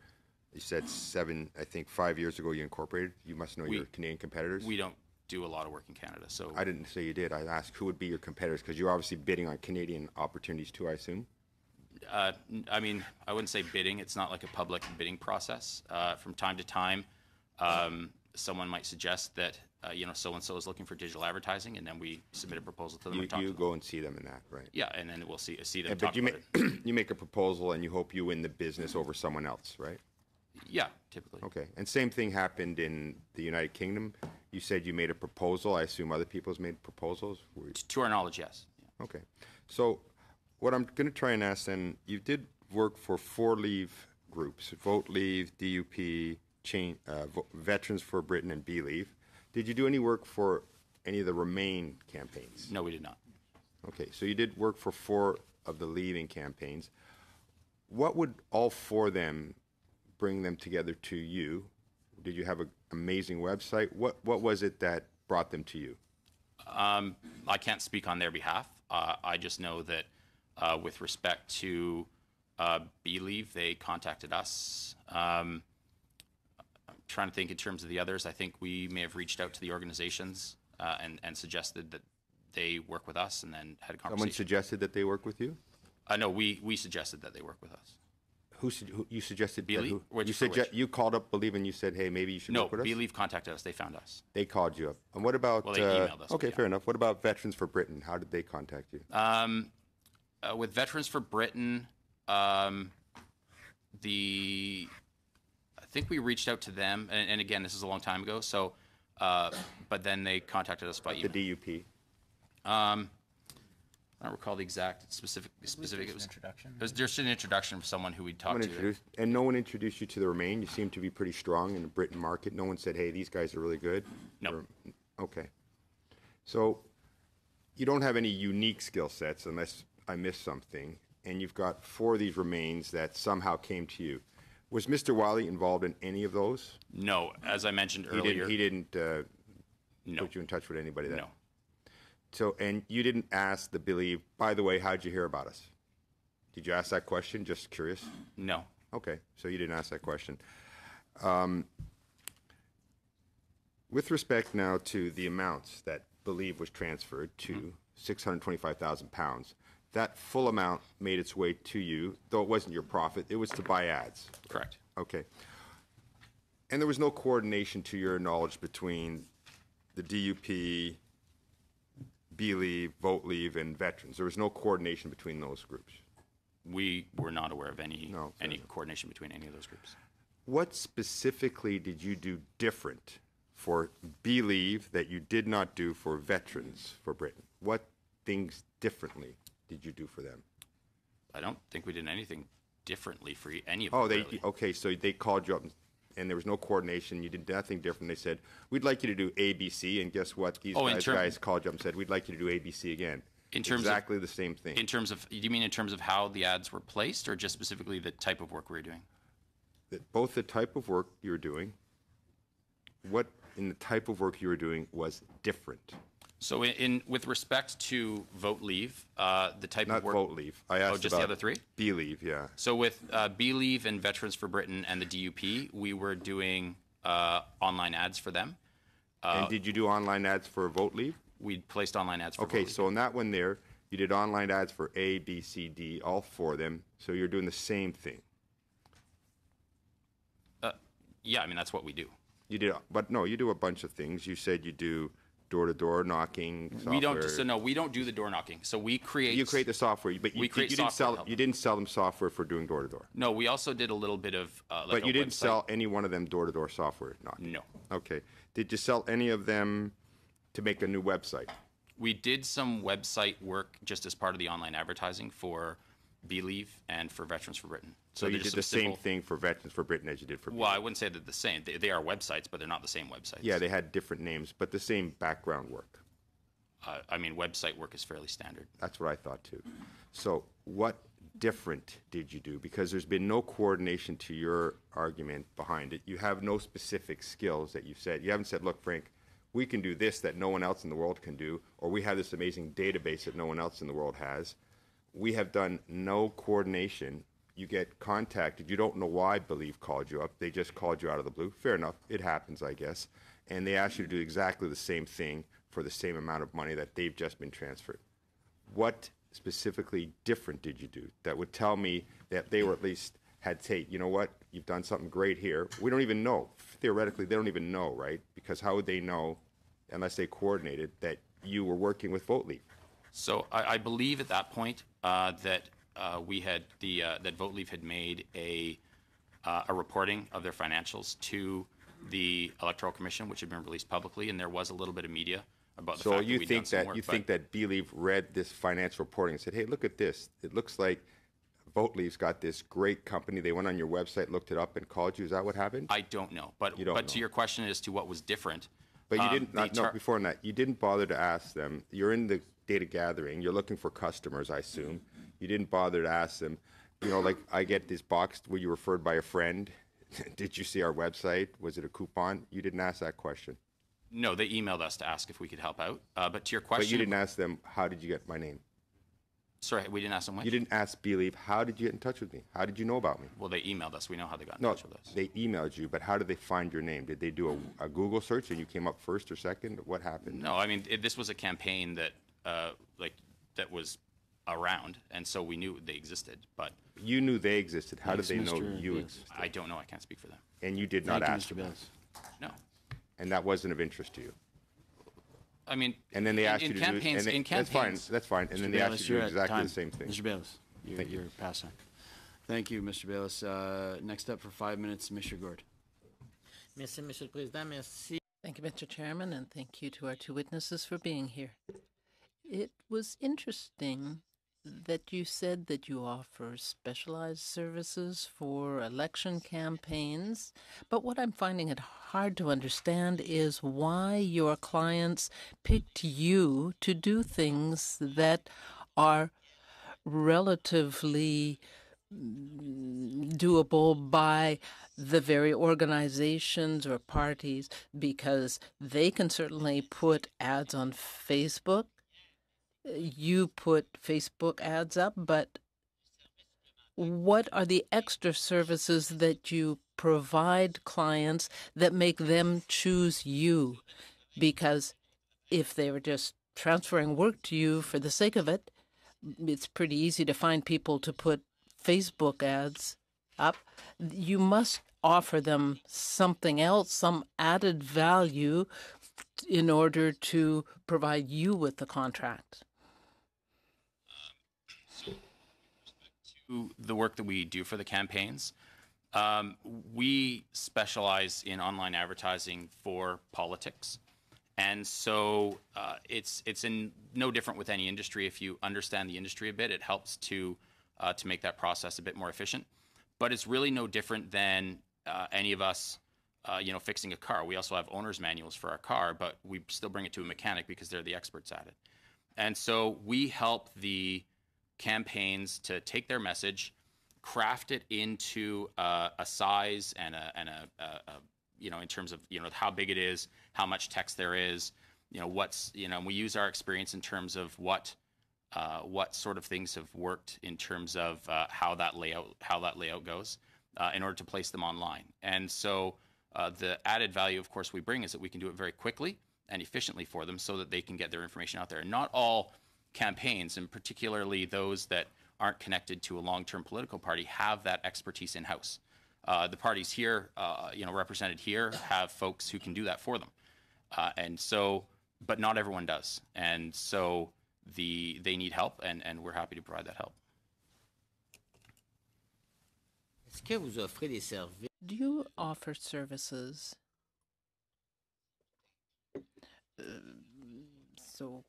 you said 5 years ago you incorporated. You must know your Canadian competitors. We don't do a lot of work in Canada, so I didn't say you did. I asked who would be your competitors because you're obviously bidding on Canadian opportunities too, I assume. I mean, I wouldn't say bidding. It's not like a public bidding process. From time to time, someone might suggest that so-and-so is looking for digital advertising, and then we submit a proposal to them and talk to You them. go and see them in that, right? Yeah, and then we'll see them But talk about it. you make a proposal and you hope you win the business over someone else, right? Yeah, typically. Okay. And same thing happened in the United Kingdom. You said you made a proposal. I assume other people's made proposals. To our knowledge, yes. Yeah. Okay. So what I'm going to try and ask then, you did work for 4 leave groups, Vote Leave, DUP, Veterans for Britain, and Believe. Did you do any work for any of the Remain campaigns? No, we did not. Okay. So you did work for 4 of the leaving campaigns. What would all 4 of them bring them together to you? Did you have an amazing website? What was it that brought them to you? I can't speak on their behalf. I just know that with respect to Believe, they contacted us. I'm trying to think in terms of the others. I think we may have reached out to the organizations and suggested that they work with us, and then had a conversation. Someone suggested that they work with you? No, we suggested that they work with us. Who you suggested? Believe? You called up Believe and you said, "Hey, maybe you should work with us." No, Believe contacted us. They found us. They called you up. And what about? Well, they emailed us, Okay, yeah. fair enough. What about Veterans for Britain? How did they contact you? With Veterans for Britain, I think we reached out to them, and again, this is a long time ago. So, but then they contacted us by email. The DUP. I don't recall the exact specific. It was introduction. It was just an introduction from someone who we'd talked to. And no one introduced you to the Remain? You seem to be pretty strong in the Britain market. No one said, hey, these guys are really good? No. Okay. So you don't have any unique skill sets unless I missed something, and you've got 4 of these Remains that somehow came to you. Was Mr. Wiley involved in any of those? No, as I mentioned earlier. He didn't no. put you in touch with anybody then? No. So, and you didn't ask the Believe, by the way, how'd you hear about us? Did you ask that question? Just curious? No. Okay, so you didn't ask that question. With respect now to the amounts that Believe was transferred to 625,000 pounds, that full amount made its way to you, though it wasn't your profit, it was to buy ads. Correct. Okay. And there was no coordination to your knowledge between the DUP, Believe, Vote Leave, and Veterans. There was no coordination between those groups. We were not aware of any No, any coordination between any of those groups. What specifically did you do different for Believe that you did not do for Veterans for Britain? What things differently did you do for them? I don't think we did anything differently for any of Oh, them. Really. okay, so they called you up and there was no coordination. You did nothing different. They said, we'd like you to do ABC, and guess what? These guys called you up and said, we'd like you to do ABC again. In terms exactly the same thing. In terms of, do you mean in terms of how the ads were placed, or just specifically the type of work we were doing? Both the type of work you were doing, what in the type of work you were doing was different. So with respect to Vote Leave, the type Not of work... Vote Leave. I asked just about the other 3? Believe, yeah. So with Believe and Veterans for Britain and the DUP, we were doing online ads for them. And did you do online ads for Vote Leave? We placed online ads for Vote Okay, Leave. so in that one there, you did online ads for A, B, C, D, all 4 of them. So you're doing the same thing. Yeah, I mean, that's what we do. You did, but no, you do a bunch of things. You said you do door-to-door knocking software. We don't do the door knocking. So we create... You create the software, but We create you didn't software to sell. help You them. didn't sell them software for doing door-to-door. No, we also did a little bit of But you didn't website. sell any one of them door-to-door software knocking. No. Okay. Did you sell any of them to make a new website? We did some website work just as part of the online advertising for Believe and for Veterans for Britain. So you there's did some the same simple- thing for Veterans for Britain as you did for Well, I wouldn't say they're the same. They are websites, but they're not the same websites. Yeah, they had different names, but the same background work. I mean, website work is fairly standard. That's what I thought too. So what different did you do? Because there's been no coordination to your argument behind it. You have no specific skills that you've said. You haven't said, look, Frank, we can do this that no one else in the world can do, or we have this amazing database that no one else in the world has. We have done no coordination. You get contacted. You don't know why Believe called you up. They just called you out of the blue. Fair enough. It happens, I guess. And they asked you to do exactly the same thing for the same amount of money that they've just been transferred. What specifically different did you do that would tell me that they were at least had say, you know what, you've done something great here. We don't even know. Theoretically, they don't even know, right? Because how would they know, unless they coordinated, that you were working with Vote Leave? So I believe at that point that we had that Vote Leave had made a reporting of their financials to the Electoral Commission, which had been released publicly, and there was a little bit of media about the So fact you that we'd done think some that work, you but think that Believe read this financial reporting and said, "Hey, look at this. It looks like Vote Leave's got this great company. They went on your website, looked it up, and called you." Is that what happened? I don't know. But You don't but to know. your question as to what was different, But you didn't. the tar- Before that, you didn't bother to ask them. You're in the data gathering. You're looking for customers, I assume. You didn't bother to ask them. You know, like I get this box. Were you referred by a friend? Did you see our website? Was it a coupon? You didn't ask that question. No, they emailed us to ask if we could help out. But to your question, But you didn't ask them, how did you get my name? Sorry, we didn't ask them what. You didn't ask Believe, how did you get in touch with me? How did you know about me? Well, they emailed us. We know how they got in No, touch with us. they emailed you, but how did they find your name? Did they do a Google search and you came up first or second? What happened? No, I mean this was a campaign that that was around, and so we knew they existed. But You knew they existed. How did Thanks, they know Mr. you Bayless. existed? I don't know. I can't speak for them. And you did not Thank you, ask Mr. them. Bayless. No, And that wasn't of interest to you. I mean, And then they asked in you to campaigns, do in That's campaigns. fine. That's fine. And then Mr. they Bayless, asked you to you're do at exactly time. the same thing. Mr. Bayless, you're past time. Thank you, Mr. Bayless. Next up for 5 minutes, Mr. Gord. Merci, Monsieur le Président. Merci. Thank you, Mr. Chairman, and thank you to our two witnesses for being here. It was interesting that you said that you offer specialized services for election campaigns, but what I'm finding it hard to understand is why your clients picked you to do things that are relatively doable by the very organizations or parties, because they can certainly put ads on Facebook. You put Facebook ads up, but what are the extra services that you provide clients that make them choose you? Because if they were just transferring work to you for the sake of it, it's pretty easy to find people to put Facebook ads up. You must offer them something else, some added value in order to provide you with the contract. The work that we do for the campaigns, we specialize in online advertising for politics. And so it's in no different with any industry. If you understand the industry a bit, it helps to make that process a bit more efficient. But it's really no different than any of us, fixing a car. We also have owner's manuals for our car, but we still bring it to a mechanic because they're the experts at it. And so we help the campaigns to take their message, craft it into a size and in terms of how big it is, how much text there is, we use our experience in terms of what sort of things have worked in terms of how that layout goes in order to place them online. And so the added value, of course, we bring is that we can do it very quickly and efficiently for them so that they can get their information out there. And not all campaigns, and particularly those that aren't connected to a long-term political party, have that expertise in-house. The parties here, represented here, have folks who can do that for them. And so, but not everyone does. And so they need help, and we're happy to provide that help. Est-ce que vous offrez des services? Do you offer services? So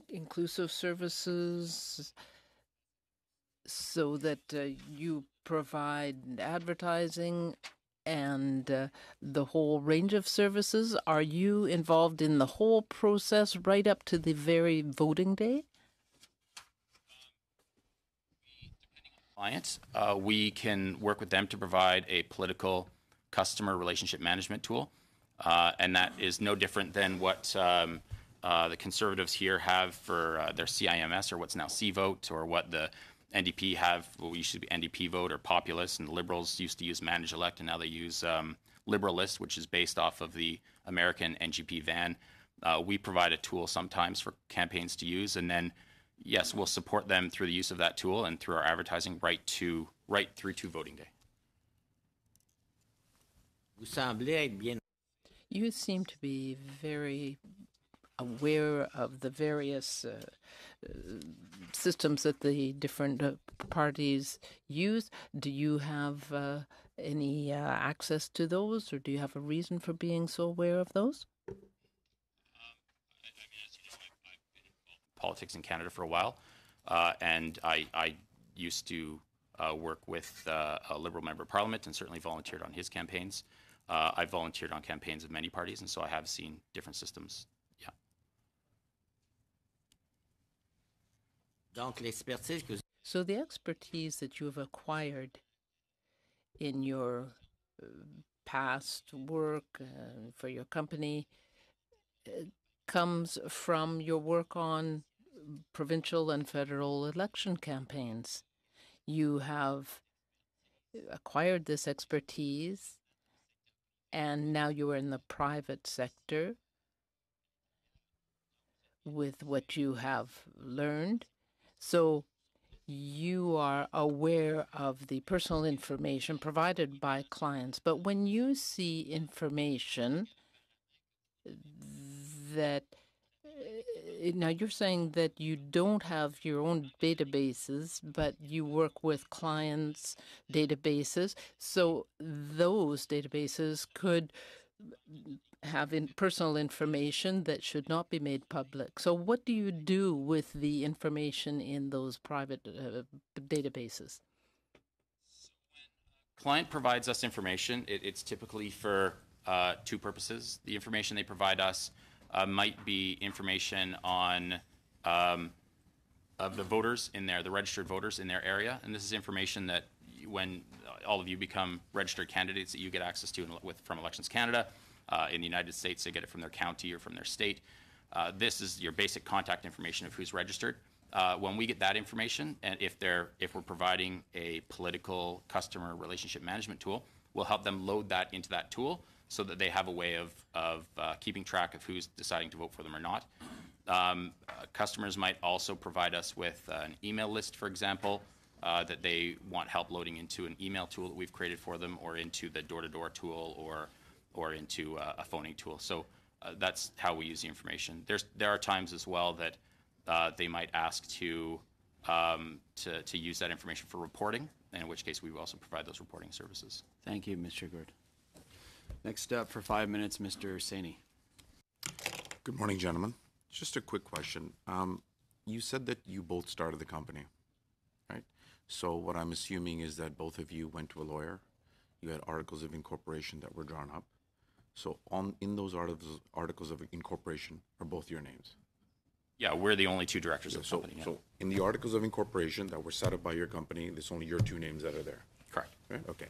inclusive services, so that you provide advertising and the whole range of services? Are you involved in the whole process right up to the very voting day? Clients, we can work with them to provide a political customer relationship management tool. And that is no different than what the Conservatives here have for their CIMS, or what's now C-Vote, or what the NDP have, what used to be NDP Vote or Populist, and the Liberals used to use Manage Elect, and now they use Liberal List, which is based off of the American NGP van. We provide a tool sometimes for campaigns to use, and then, yes, we'll support them through the use of that tool and through our advertising right through to voting day. Vous semblez être bien. You seem to be very aware of the various systems that the different parties use. Do you have any access to those, or do you have a reason for being so aware of those? Politics in Canada for a while, and I used to work with a Liberal member of Parliament and certainly volunteered on his campaigns. I've volunteered on campaigns of many parties, and so I have seen different systems. Yeah. Donc, l'expertise que vous... So the expertise that you have acquired in your past work for your company comes from your work on provincial and federal election campaigns. You have acquired this expertise, and now you are in the private sector with what you have learned. So you are aware of the personal information provided by clients. But when you see information that now you're saying that you don't have your own databases, but you work with clients' databases. So those databases could have personal information that should not be made public. So what do you do with the information in those private databases? Client provides us information. It's typically for two purposes. The information they provide us might be information on of the voters in there, the registered voters in their area, and this is information that when all of you become registered candidates that you get access to from Elections Canada. In the United States, they get it from their county or from their state. This is your basic contact information of who's registered. When we get that information, and if we're providing a political customer relationship management tool, we'll help them load that into that tool so that they have a way of keeping track of who's deciding to vote for them or not. Customers might also provide us with an email list, for example, that they want help loading into an email tool that we've created for them, or into the door-to-door tool, or into a phoning tool. So that's how we use the information. There are times as well that they might ask to use that information for reporting, in which case we will also provide those reporting services. Thank you, Mr. Gord. Next up for 5 minutes, Mr. Saini. Good morning, gentlemen. Just a quick question. You said that you both started the company, right? So what I'm assuming is that both of you went to a lawyer. You had articles of incorporation that were drawn up. So in those articles of incorporation are both your names. Yeah, we're the only two directors of the company. Yeah. So in the articles of incorporation that were set up by your company, there's only your two names that are there. Correct. Right? Okay.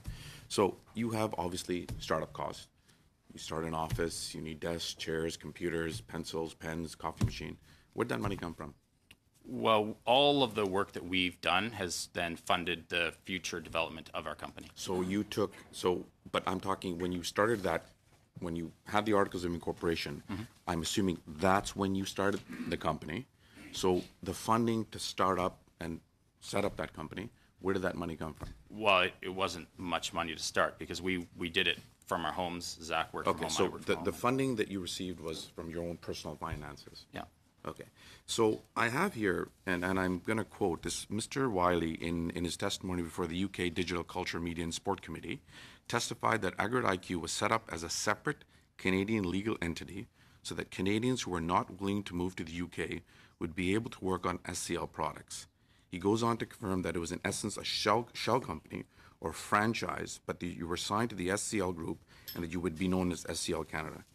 So you have obviously startup costs. You start an office, you need desks, chairs, computers, pencils, pens, coffee machine. Where'd that money come from? Well, all of the work that we've done has then funded the future development of our company. But I'm talking when you started that, when you had the articles of incorporation, I'm assuming that's when you started the company. So the funding to start up and set up that company, where did that money come from? Well, it wasn't much money to start because we did it from our homes. Zach worked from home. Okay, I worked from home. the funding that you received was from your own personal finances. Yeah. Okay. So I have here, and I'm going to quote this, Mr. Wiley, in his testimony before the UK Digital Culture, Media and Sport Committee, testified that AIQ was set up as a separate Canadian legal entity so that Canadians who were not willing to move to the UK would be able to work on SCL products. He goes on to confirm that it was in essence a shell company or franchise, but that you were signed to the SCL group and that you would be known as SCL Canada.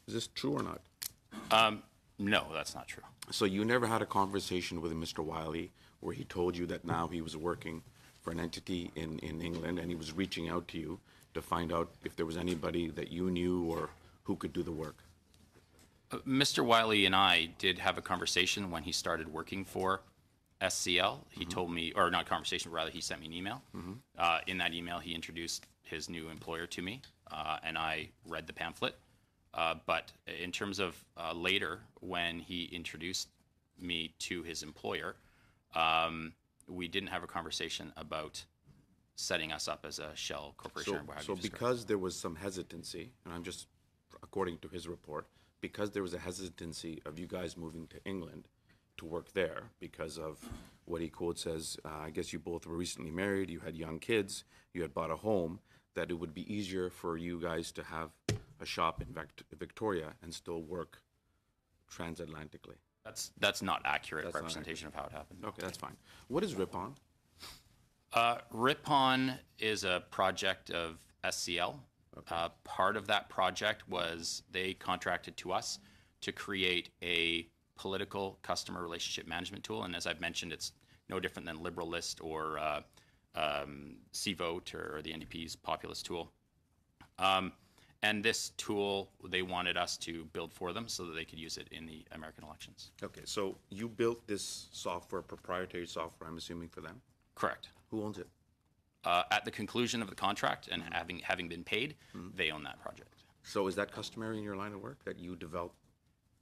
Is this true or not? No, that's not true. So you never had a conversation with Mr. Wiley where he told you that now he was working for an entity in England and he was reaching out to you to find out if there was anybody that you knew or who could do the work? Mr. Wiley and I did have a conversation when he started working for SCL. He told me, or not conversation, rather he sent me an email. In that email, he introduced his new employer to me, and I read the pamphlet. But in terms of later, when he introduced me to his employer, we didn't have a conversation about setting us up as a shell corporation. So because there was some hesitancy, and I'm just, according to his report, because there was a hesitancy of you guys moving to England to work there because of what he quotes as, I guess you both were recently married, you had young kids, you had bought a home, that it would be easier for you guys to have a shop in Victoria and still work transatlantically. That's not accurate representation of how it happened. Okay, that's fine. What is Ripon? Ripon is a project of SCL. Okay. Part of that project was they contracted to us to create a political customer relationship management tool. And as I've mentioned, it's no different than Liberal List or C-Vote or the NDP's populist tool. And this tool, they wanted us to build for them so that they could use it in the American elections. Okay, so you built this software, proprietary software, I'm assuming, for them? Correct. Who owns it? At the conclusion of the contract and having been paid, they own that project. So is that customary in your line of work, that you develop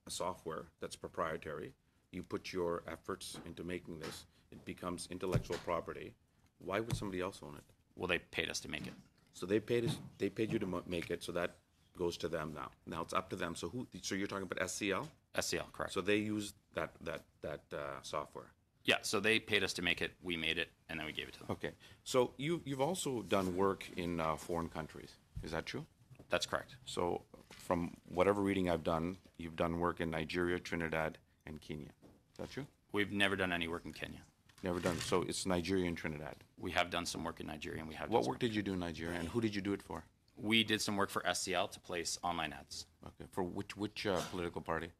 a software that's proprietary, you put your efforts into making this, it becomes intellectual property, why would somebody else own it? Well, they paid us to make it. So they paid you to make it, so that goes to them now. Now it's up to them. So you're talking about SCL? SCL, correct. So they use that software. Yeah, so they paid us to make it, we made it, and then we gave it to them. Okay. So you've also done work in foreign countries. Is that true? That's correct. So from whatever reading I've done, you've done work in Nigeria, Trinidad, and Kenya. Is that true? We've never done any work in Kenya. Never done. So it's Nigeria and Trinidad. We have done some work in Nigeria, and we have. What work did you do in Nigeria, and who did you do it for? We did some work for SCL to place online ads. Okay. For which political party?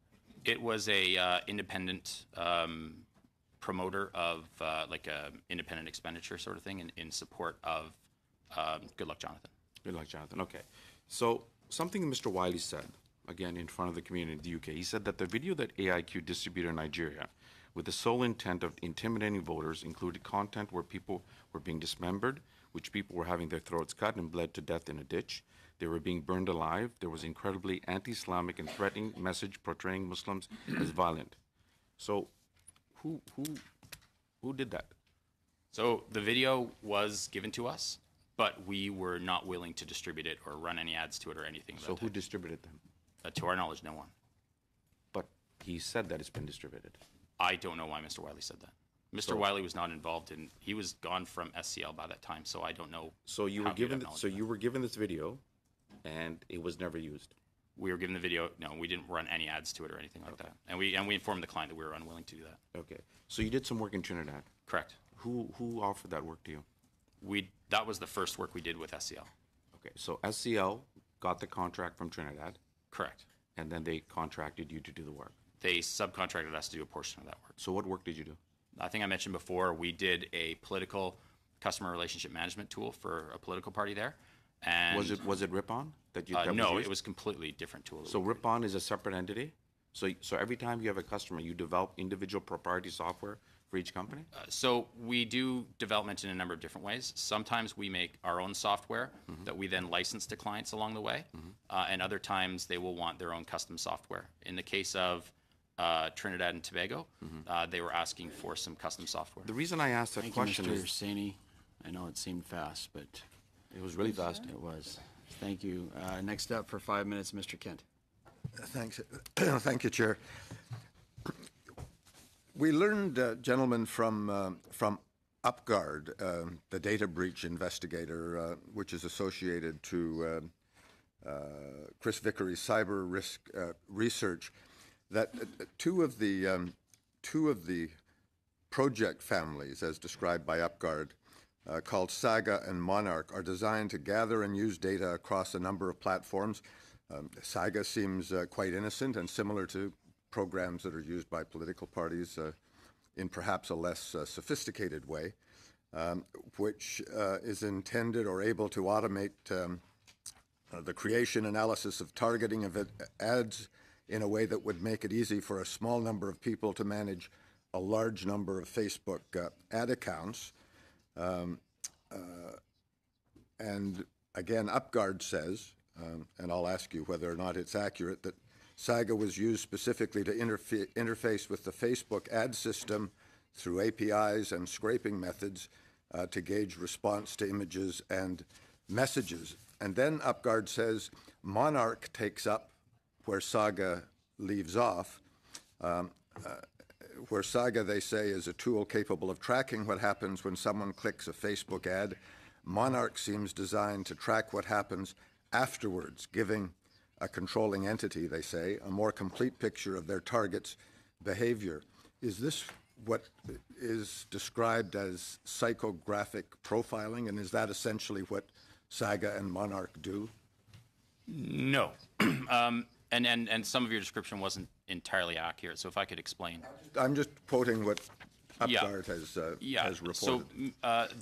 It was a independent promoter of like a independent expenditure sort of thing in support of Good Luck Jonathan. Good luck, Jonathan. Okay. So something Mr. Wiley said, again, in front of the community in the UK, he said that the video that AIQ distributed in Nigeria with the sole intent of intimidating voters included content where people were being dismembered, which people were having their throats cut and bled to death in a ditch. They were being burned alive. There was incredibly anti-Islamic and threatening message portraying Muslims as violent. So who did that? So the video was given to us, but we were not willing to distribute it or run any ads to it or anything. So who distributed them? To our knowledge, no one. But he said that it's been distributed. I don't know why Mr. Wiley said that. Mr. Wiley was not involved in. He was gone from SCL by that time, so I don't know. So you were given. So you were given this video, and it was never used. We were given the video. No, we didn't run any ads to it or anything like that. And we informed the client that we were unwilling to do that. Okay. So you did some work in Trinidad. Correct. Who offered that work to you? That was the first work we did with SCL. Okay. So SCL got the contract from Trinidad. Correct. And then they contracted you to do the work. They subcontracted us to do a portion of that work. So what work did you do? I think I mentioned before, we did a political customer relationship management tool for a political party there. And was it Ripon that you? No, it was completely different tool. So Ripon is a separate entity. So every time you have a customer, you develop individual proprietary software for each company. So we do development in a number of different ways. Sometimes we make our own software that we then license to clients along the way, and other times they will want their own custom software. In the case of Trinidad and Tobago, they were asking for some custom software. The reason I asked that question Thank you, Mr. is Saini. I know it seemed fast, but it was really fast. it was. Thank you. Next up for 5 minutes, Mr. Kent. Thanks. Thank you, Chair. We learned, gentlemen, from UpGuard, the data breach investigator, which is associated to Chris Vickery's cyber risk research, that two of the project families, as described by UpGuard, called Saga and Monarch, are designed to gather and use data across a number of platforms. Saga seems quite innocent and similar to programs that are used by political parties in perhaps a less sophisticated way, which is intended or able to automate the creation, analysis of targeting of ads in a way that would make it easy for a small number of people to manage a large number of Facebook ad accounts. And again, UpGuard says, and I'll ask you whether or not it's accurate, that Saga was used specifically to interface with the Facebook ad system through APIs and scraping methods to gauge response to images and messages. And then UpGuard says Monarch takes up where Saga leaves off, where Saga, they say, is a tool capable of tracking what happens when someone clicks a Facebook ad. Monarch seems designed to track what happens afterwards, giving a controlling entity, they say, a more complete picture of their target's behavior. Is this what is described as psychographic profiling, and is that essentially what Saga and Monarch do? No. And some of your description wasn't entirely accurate, so if I could explain. I'm just quoting what UpGuard has reported. So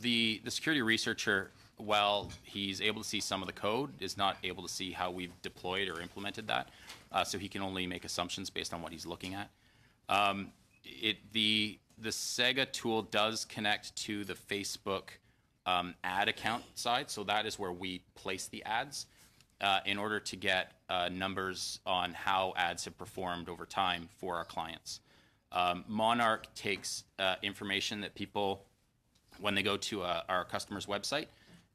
the security researcher, while he's able to see some of the code, is not able to see how we've deployed or implemented that. So he can only make assumptions based on what he's looking at. The Sega tool does connect to the Facebook ad account side, so that is where we place the ads in order to get numbers on how ads have performed over time for our clients. Monarch takes information that people, when they go to our customer's website,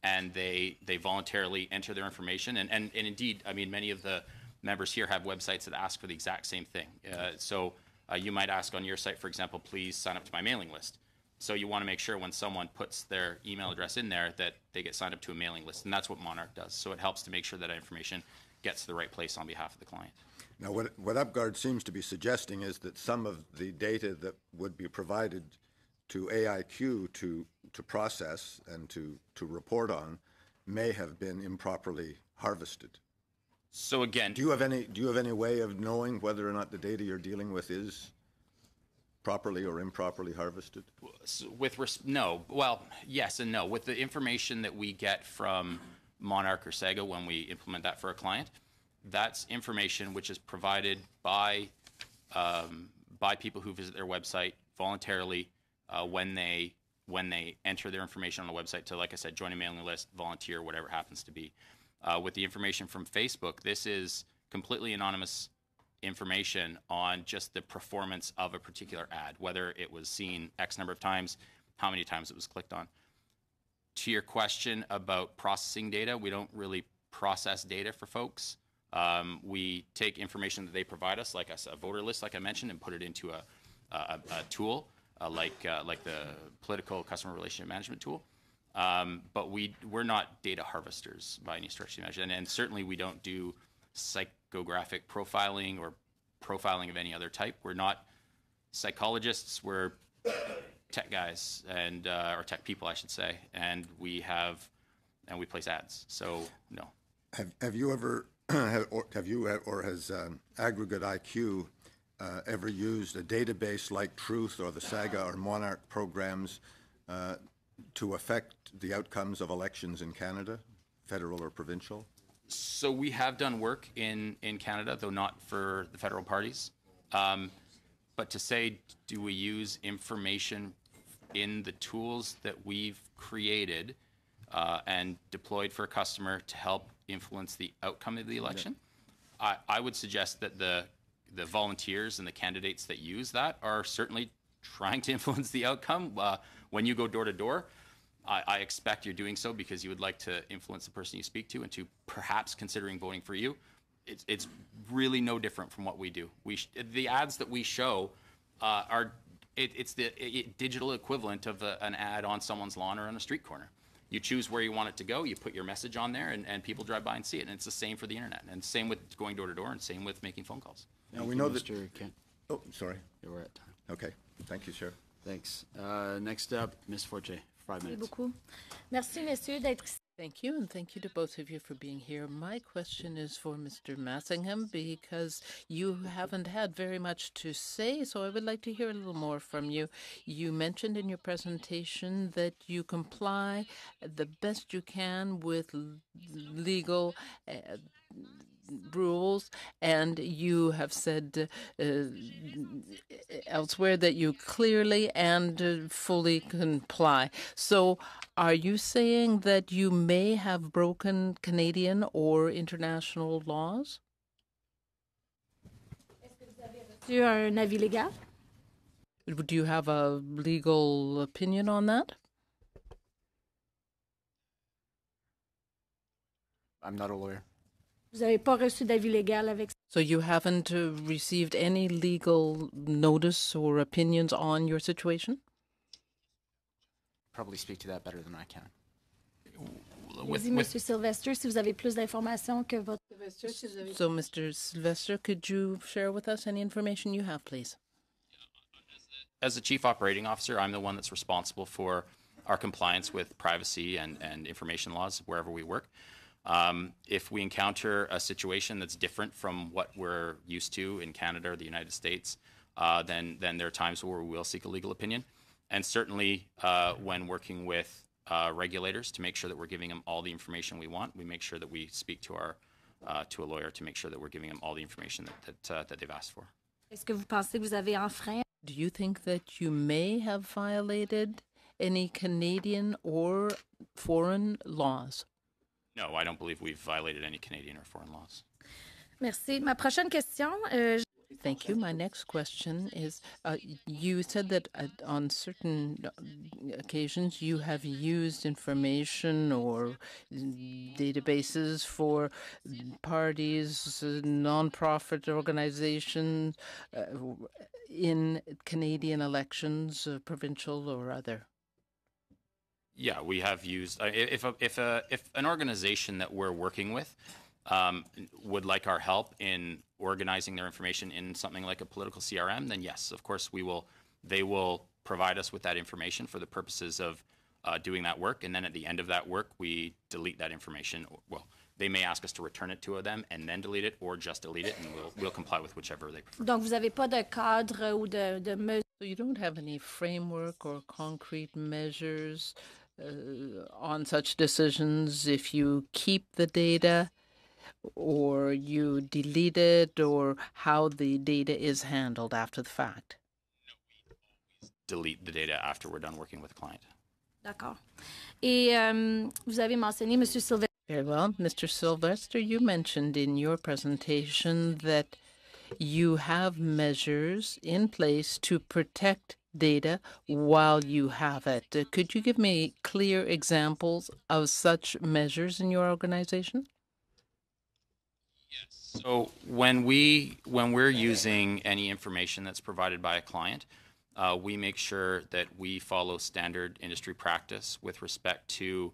and they voluntarily enter their information. And indeed, I mean, many of the members here have websites that ask for the exact same thing. So you might ask on your site, for example, please sign up to my mailing list. So you want to make sure when someone puts their email address in there that they get signed up to a mailing list. And that's what Monarch does. So it helps to make sure that information gets to the right place on behalf of the client. Now, what UpGuard seems to be suggesting is that some of the data that would be provided to AIQ to process and to report on may have been improperly harvested. So again, Do you have any way of knowing whether or not the data you're dealing with is properly or improperly harvested? no. Well, yes and no. With the information that we get from Monarch or Sega when we implement that for a client, that's information which is provided by people who visit their website voluntarily when they enter their information on the website to, like I said, join a mailing list, volunteer, whatever it happens to be. With the information from Facebook, this is completely anonymous information on just the performance of a particular ad, whether it was seen X number of times, how many times it was clicked on. To your question about processing data, we don't really process data for folks. We take information that they provide us, like a voter list, like I mentioned, and put it into a tool like the political customer relationship management tool. But we're not data harvesters by any stretch of the imagination, and certainly we don't do psychographic profiling or profiling of any other type. We're not psychologists. We're tech guys and or tech people, I should say, and we place ads. So no. Have you ever or has Aggregate IQ ever used a database like Truth or the Saga or Monarch programs to affect the outcomes of elections in Canada, federal or provincial? So we have done work in Canada, though not for the federal parties. But to say, do we use information in the tools that we've created and deployed for a customer to help influence the outcome of the election? Yeah. I would suggest that the volunteers and the candidates that use that are certainly trying to influence the outcome. When you go door to door, I expect you're doing so because you would like to influence the person you speak to into perhaps considering voting for you. It's really no different from what we do. The ads that we show it's the digital equivalent of an ad on someone's lawn or on a street corner. You choose where you want it to go, you put your message on there, and people drive by and see it. And it's the same for the internet, and same with going door to door, and same with making phone calls. Now we know that. Mr. Kent. Oh, sorry. Yeah, we're at time. Okay. Thank you, sir. Thanks. Next up, Ms. Forte, 5 minutes. beaucoup. Merci, messieurs, d'être ici. Thank you, and thank you to both of you for being here. My question is for Mr. Massingham, because you haven't had very much to say, so I would like to hear a little more from you. You mentioned in your presentation that you comply the best you can with legal rules, and you have said elsewhere that you clearly and fully comply. So are you saying that you may have broken Canadian or international laws? Tu as un avis légal? Do you have a legal opinion on that? I'm not a lawyer. Vous n'avez pas reçu d'avis légal avec ça? So you haven't received any legal notice or opinions on your situation? Probably speak to that better than I can. Vas-y, Monsieur Sylvester, si vous avez plus d'informations que votre... So, Mr. Sylvester, could you share with us any information you have, please? As the Chief Operating Officer, I'm the one that's responsible for our compliance with privacy and information laws wherever we work. If we encounter a situation that's different from what we're used to in Canada or the United States, then there are times where we will seek a legal opinion. And certainly when working with regulators to make sure that we're giving them all the information we want, we make sure that we speak to a lawyer to make sure that we're giving them all the information that they've asked for. Est-ce que vous pensez que vous avez enfreint? Do you think that you may have violated any Canadian or foreign laws? No, I don't believe we've violated any Canadian or foreign laws. Merci. Ma prochaine question... Thank you. My next question is, you said that on certain occasions you have used information or databases for parties, non-profit organizations in Canadian elections, provincial or other. Yeah, we have used. If an organization that we're working with would like our help in organizing their information in something like a political CRM, then yes, of course they will provide us with that information for the purposes of doing that work. And then at the end of that work, we delete that information. Well, they may ask us to return it to them and then delete it, or just delete it, and we'll comply with whichever they prefer. Donc, vous n'avez pas de cadre ou de mesure. So you don't have any framework or concrete measures on such decisions if you keep the data or you delete it, or how the data is handled after the fact? Delete the data after we're done working with the client. D'accord. Et vous avez mentionné, M. Sylvestre. Very well. Mr. Sylvester, you mentioned in your presentation that you have measures in place to protect data while you have it. Could you give me clear examples of such measures in your organization? So when we're using any information that's provided by a client, we make sure that we follow standard industry practice with respect to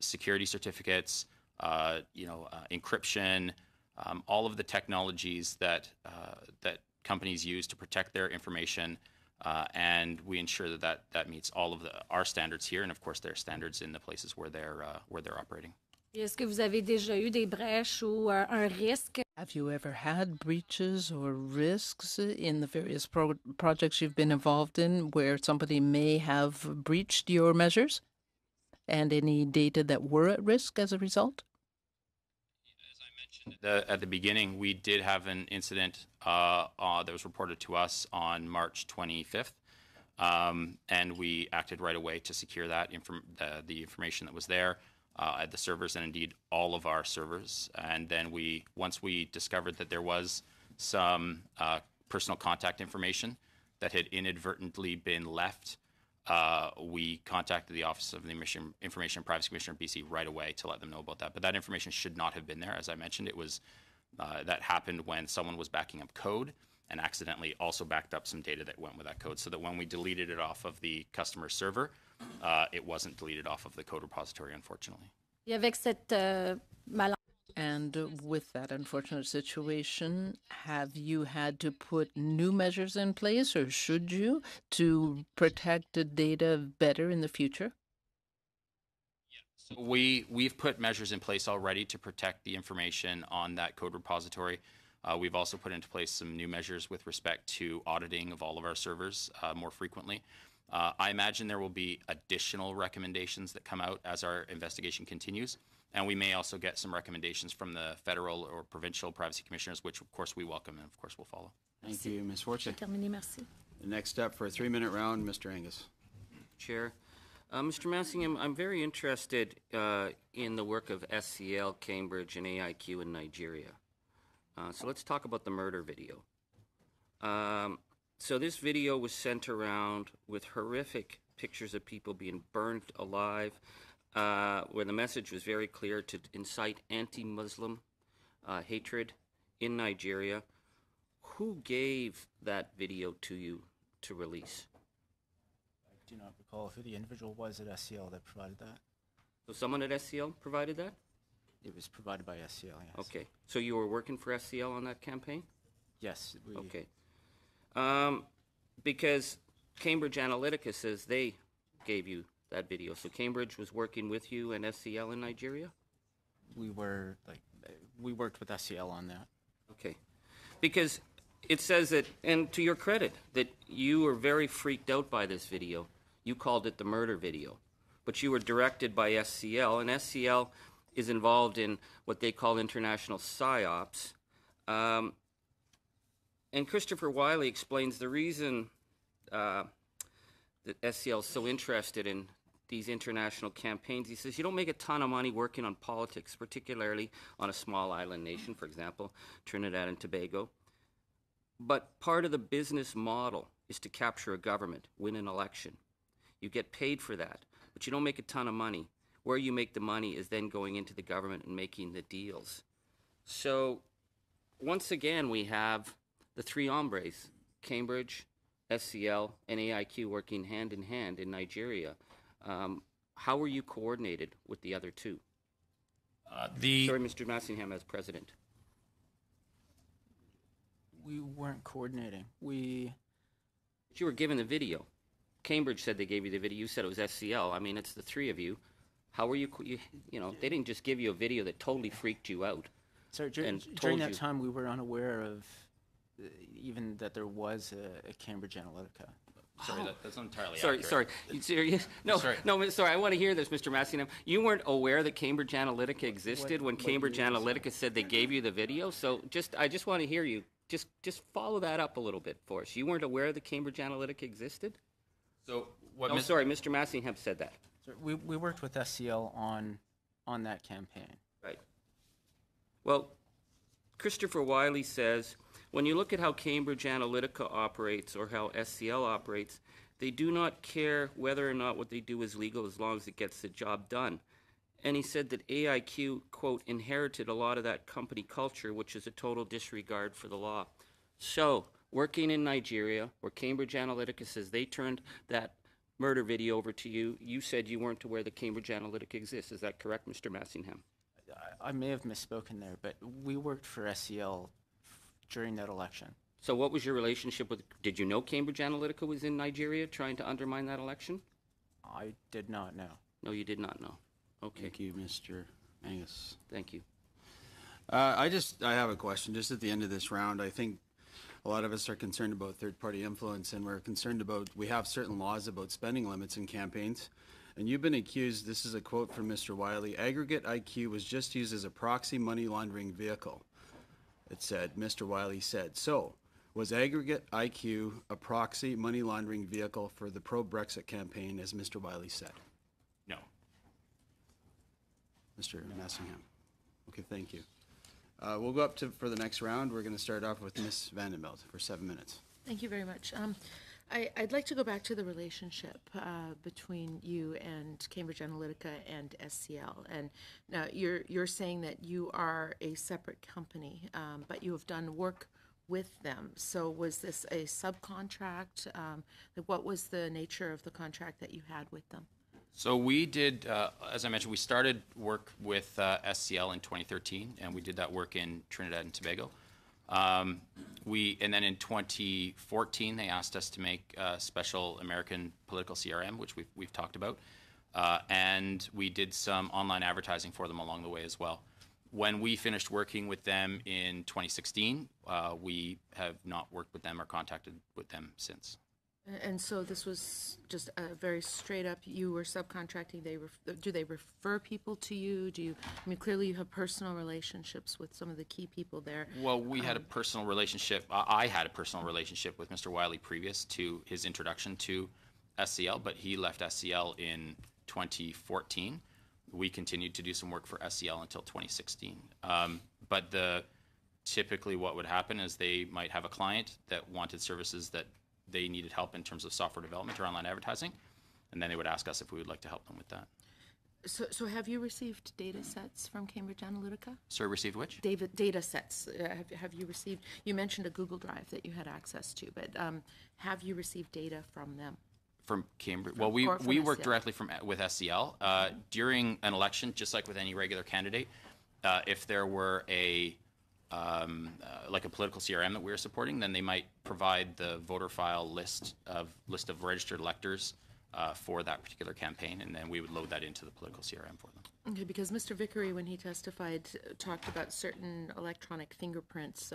security certificates, encryption, all of the technologies that companies use to protect their information, and we ensure that meets all of our standards here, and of course their standards in the places where they're operating. Est-ce que vous avez déjà eu des brèches ou un risque? Have you ever had breaches or risks in the various projects you've been involved in where somebody may have breached your measures, and any data that were at risk as a result? At the beginning, we did have an incident that was reported to us on March 25th, and we acted right away to secure that the information that was there at the servers, and indeed all of our servers. And then once we discovered that there was some personal contact information that had inadvertently been left, we contacted the Office of the Information and Privacy Commissioner of BC right away to let them know about that. But that information should not have been there. As I mentioned, it was that happened when someone was backing up code and accidentally also backed up some data that went with that code, so that when we deleted it off of the customer server, it wasn't deleted off of the code repository, unfortunately. Et avec cette And with that unfortunate situation, have you had to put new measures in place, or should you, to protect the data better in the future? We've put measures in place already to protect the information on that code repository. We've also put into place some new measures with respect to auditing of all of our servers more frequently. I imagine there will be additional recommendations that come out as our investigation continues, and we may also get some recommendations from the federal or provincial privacy commissioners, which of course we welcome and of course we'll follow. Thank you, Ms. Forte. terminé, merci. The next step for a 3-minute round, Mr. Angus. Chair. Mr. Massingham, I'm very interested in the work of SCL, Cambridge, and AIQ in Nigeria. So let's talk about the murder video. So this video was sent around with horrific pictures of people being burned alive, where the message was very clear to incite anti-Muslim hatred in Nigeria. Who gave that video to you to release? I do not recall who the individual was at SCL that provided that. So someone at SCL provided that? It was provided by SCL, yes. Okay. So you were working for SCL on that campaign? Yes. Okay. Because Cambridge Analytica says they gave you that video. So Cambridge was working with you and SCL in Nigeria? We worked with SCL on that. Okay. Because it says that, and to your credit, that you were very freaked out by this video. You called it the murder video. But you were directed by SCL, and SCL is involved in what they call international PSYOPs. And Christopher Wiley explains the reason that SCL is so interested in these international campaigns. He says, you don't make a ton of money working on politics, particularly on a small island nation, for example, Trinidad and Tobago. But part of the business model is to capture a government, win an election. You get paid for that, but you don't make a ton of money. Where you make the money is then going into the government and making the deals. So once again, we have the three hombres, Cambridge, SCL, and AIQ working hand in hand in Nigeria. How were you coordinated with the other two? Sorry, Mr. Massingham as president. We weren't coordinating. You were given the video. Cambridge said they gave you the video. You said it was SCL. I mean, it's the three of you. How were you, they didn't just give you a video that totally freaked you out. Sorry, and during told that you- time, we were unaware of even that there was a Cambridge Analytica. Sorry, that's entirely Sorry, accurate. sorry. You serious? No, Sorry. no, sorry. I want to hear this, Mr. Massingham. You weren't aware that Cambridge Analytica existed when Cambridge Analytica said they gave you the video? So I just want to hear you. Just follow that up a little bit for us. You weren't aware that Cambridge Analytica existed? So what? No, sorry, Mr. Massingham said that. So we worked with SCL on that campaign. Right. Well, Christopher Wiley says, when you look at how Cambridge Analytica operates or how SCL operates, they do not care whether or not what they do is legal as long as it gets the job done. And he said that AIQ, quote, inherited a lot of that company culture, which is a total disregard for the law. So, working in Nigeria, where Cambridge Analytica says they turned that murder video over to you, you said you weren't aware that Cambridge Analytica exists. Is that correct, Mr. Massingham? I may have misspoken there, but we worked for SCL during that election. So what was your relationship with, did you know Cambridge Analytica was in Nigeria trying to undermine that election? I did not know. No, you did not know. Okay, Thank you, Mr. Angus. thank you. I have a question. Just at the end of this round, I think a lot of us are concerned about third-party influence, and we're concerned about, we have certain laws about spending limits in campaigns. And you've been accused, this is a quote from Mr. Wiley, aggregate IQ was just used as a proxy money laundering vehicle. It said, Mr. Wiley said. So, was aggregate IQ a proxy money laundering vehicle for the pro-Brexit campaign, as Mr. Wiley said? No. Mr. Massingham. Okay, thank you. We'll go up for the next round. We're going to start off with Ms. Vandenbelt for 7 minutes. Thank you very much. I'd like to go back to the relationship between you and Cambridge Analytica and SCL. And now you're saying that you are a separate company, but you have done work with them. So was this a subcontract? What was the nature of the contract that you had with them? So we did, as I mentioned, we started work with SCL in 2013, and we did that work in Trinidad and Tobago. And then in 2014, they asked us to make a special American political CRM, which we've talked about, and we did some online advertising for them along the way as well. When we finished working with them in 2016, we have not worked with them or contacted with them since. And so this was just a very straight up, you were subcontracting, do they refer people to you? Clearly you have personal relationships with some of the key people there. Well, we had a personal relationship, I had a personal relationship with Mr. Wiley previous to his introduction to SCL, but he left SCL in 2014. We continued to do some work for SCL until 2016. But typically what would happen is they might have a client that wanted services that they needed help in terms of software development or online advertising, and then they would ask us if we would like to help them with that. So have you received data sets from Cambridge Analytica? Sorry, received which? Data sets. Have you received, you mentioned a Google Drive that you had access to, but have you received data from them? From Cambridge? Well, we work directly with SCL. During an election, just like with any regular candidate, if there were like a political CRM that we were supporting, then they might provide the voter file list of registered electors for that particular campaign, and then we would load that into the political CRM for them. Okay, because Mr. Vickery, when he testified, talked about certain electronic fingerprints,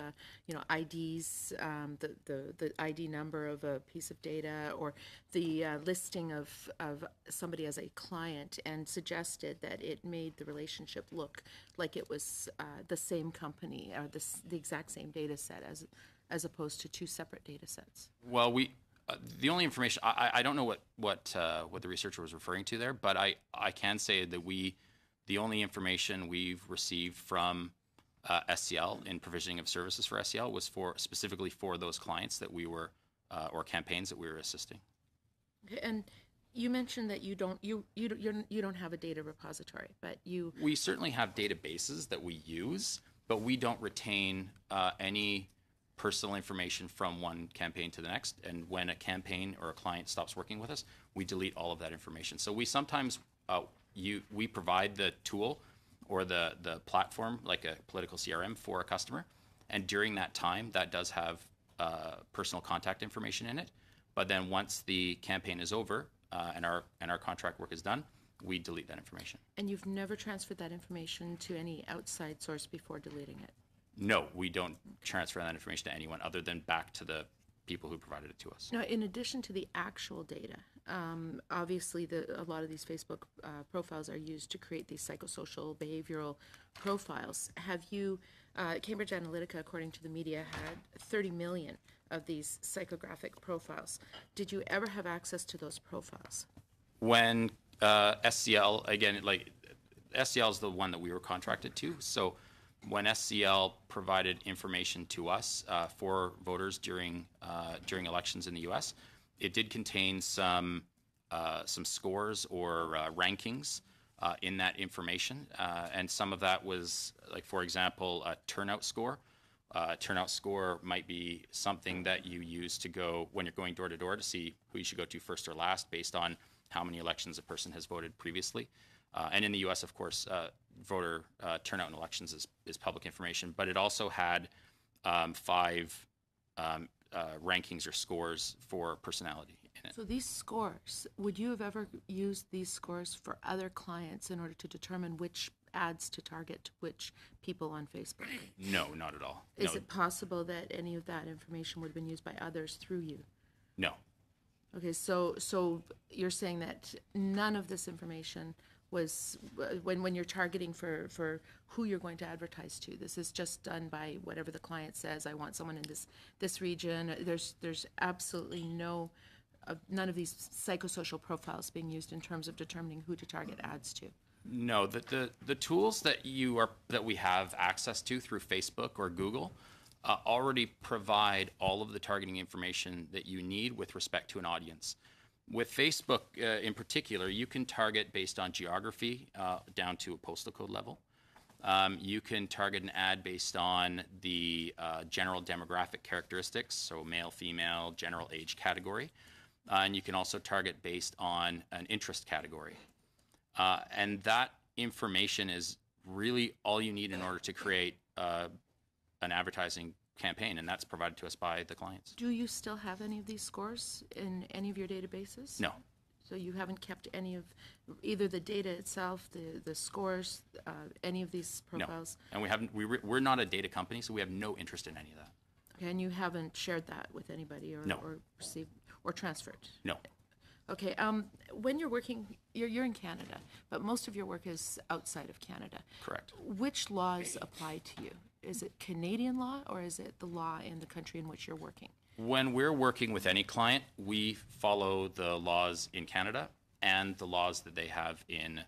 IDs, the ID number of a piece of data, or the listing of somebody as a client, and suggested that it made the relationship look like it was the same company or the exact same data set as opposed to two separate data sets. Well, the only information I don't know what the researcher was referring to there, but I can say that the only information we've received from SCL in provisioning of services for SCL was specifically for those clients that we were or campaigns that we were assisting. Okay, and you mentioned that you don't have a data repository, but we certainly have databases that we use, but we don't retain any personal information from one campaign to the next. And when a campaign or a client stops working with us, we delete all of that information. So we sometimes we provide the tool or the platform, like a political CRM for a customer. And during that time, that does have personal contact information in it. But then once the campaign is over and our contract work is done, we delete that information. And you've never transferred that information to any outside source before deleting it? No, we don't transfer that information to anyone other than back to the people who provided it to us. Now, in addition to the actual data, obviously a lot of these Facebook profiles are used to create these psychosocial behavioral profiles. Have you, Cambridge Analytica, according to the media, had 30 million of these psychographic profiles. Did you ever have access to those profiles? When SCL, again, like SCL is the one that we were contracted to, so when SCL provided information to us for voters during elections in the U.S., it did contain some scores or rankings in that information, and some of that was, like, for example, a turnout score. Turnout score might be something that you use to go when you're going door to door to see who you should go to first or last based on how many elections a person has voted previously. And in the U.S., of course, voter turnout in elections is public information, but it also had 5 rankings or scores for personality in it. So these scores, would you have ever used these scores for other clients in order to determine which ads to target to which people on Facebook? No, not at all. Is No. it possible that any of that information would have been used by others through you? No. Okay, so you're saying that none of this information was, when you're targeting for who you're going to advertise to, this is just done by whatever the client says, I want someone in this region. There's absolutely none of these psychosocial profiles being used in terms of determining who to target ads to. No, the tools that we have access to through Facebook or Google already provide all of the targeting information that you need with respect to an audience. With Facebook in particular, you can target based on geography down to a postal code level. You can target an ad based on the general demographic characteristics, so male, female, general age category. And you can also target based on an interest category. And that information is really all you need in order to create an advertising campaign, and that's provided to us by the clients. Do you still have any of these scores in any of your databases? No. So you haven't kept any of either the data itself, the scores, any of these profiles? No, and we haven't. We're not a data company, so we have no interest in any of that. Okay, and you haven't shared that with anybody or, No. or received or transferred? No. Okay, when you're working, you're in Canada, but most of your work is outside of Canada. Correct. Which laws apply to you? Is it Canadian law or is it the law in the country in which you're working? When we're working with any client, we follow the laws in Canada and the laws that they have in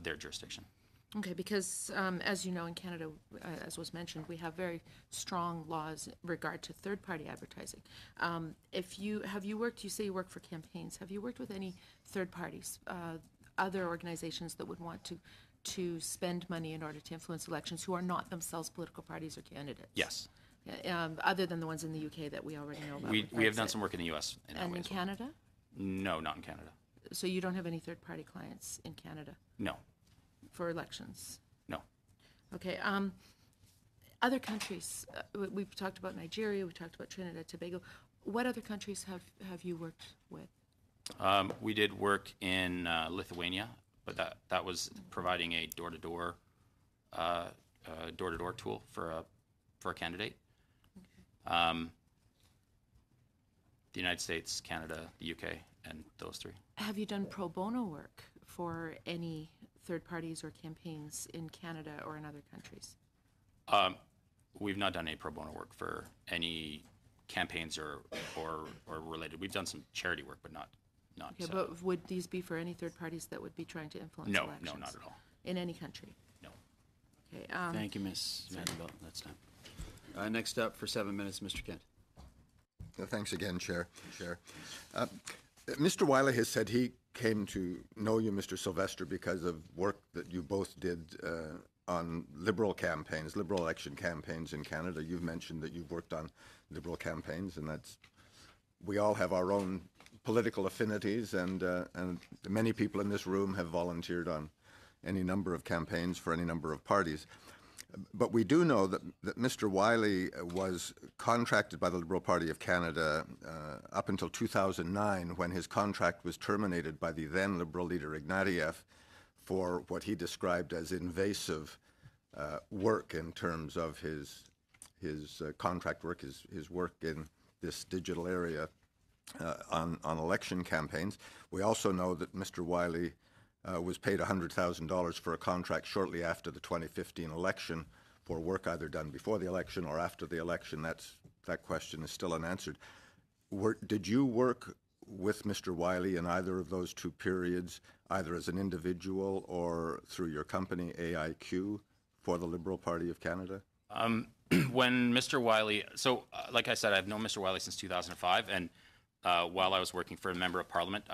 their jurisdiction. Okay, because as you know, in Canada, as was mentioned, we have very strong laws in regard to third-party advertising. Have you worked? You say you work for campaigns. Have you worked with any third parties, other organizations that would want to spend money in order to influence elections who are not themselves political parties or candidates? Yes. Other than the ones in the UK that we already know about. We have done some work in the U.S. in that And way in as well. Canada? No, not in Canada. So you don't have any third-party clients in Canada No. for elections? No. Okay. Other countries, we've talked about Nigeria, we talked about Trinidad, Tobago. What other countries have you worked with? We did work in Lithuania, but that was providing a door-to-door tool for a candidate. Okay. The United States, Canada, the UK, and those 3. Have you done pro bono work for any third parties or campaigns in Canada or in other countries? We've not done any pro bono work for any campaigns or related. We've done some charity work, but not. Okay, but would these be for any third parties that would be trying to influence No, elections? no, not at all. In any country? No. Okay. Thank you, Ms. Vanderbilt. That's time. Next up for 7 minutes, Mr. Kent. Thanks again, Chair. Mr. Wiley has said he came to know you, Mr. Sylvester, because of work that you both did on Liberal campaigns, Liberal election campaigns in Canada. You've mentioned that you've worked on Liberal campaigns, and we all have our own political affinities, and many people in this room have volunteered on any number of campaigns for any number of parties. But we do know that Mr. Wiley was contracted by the Liberal Party of Canada up until 2009, when his contract was terminated by the then Liberal leader Ignatieff for what he described as invasive work in terms of his contract work, his work in this digital area on election campaigns. We also know that Mr. Wiley was paid $100,000 for a contract shortly after the 2015 election for work either done before the election or after the election. That question is still unanswered. Did you work with Mr. Wiley in either of those two periods, either as an individual or through your company, AIQ, for the Liberal Party of Canada? When Mr. Wiley, like I said, I've known Mr. Wiley since 2005, and while I was working for a member of Parliament,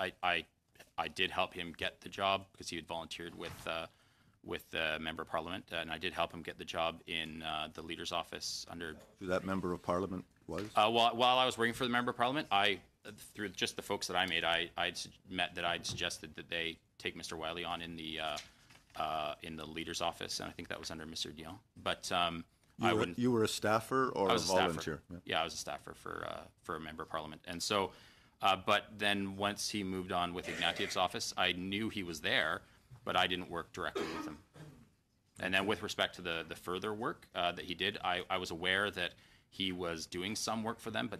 I did help him get the job because he had volunteered with the member of Parliament, and I did help him get the job in the leader's office under. Who that member of Parliament was? While I was working for the member of Parliament, through just the folks that I made, I'd suggested that they take Mr. Wiley on in the leader's office, and I think that was under Mr. Dion. But you were a staffer or a volunteer? Yeah, I was a staffer for a member of Parliament, and so. But then once he moved on with Ignatieff's office, I knew he was there, but I didn't work directly with him. And then with respect to the further work that he did, I was aware that he was doing some work for them, but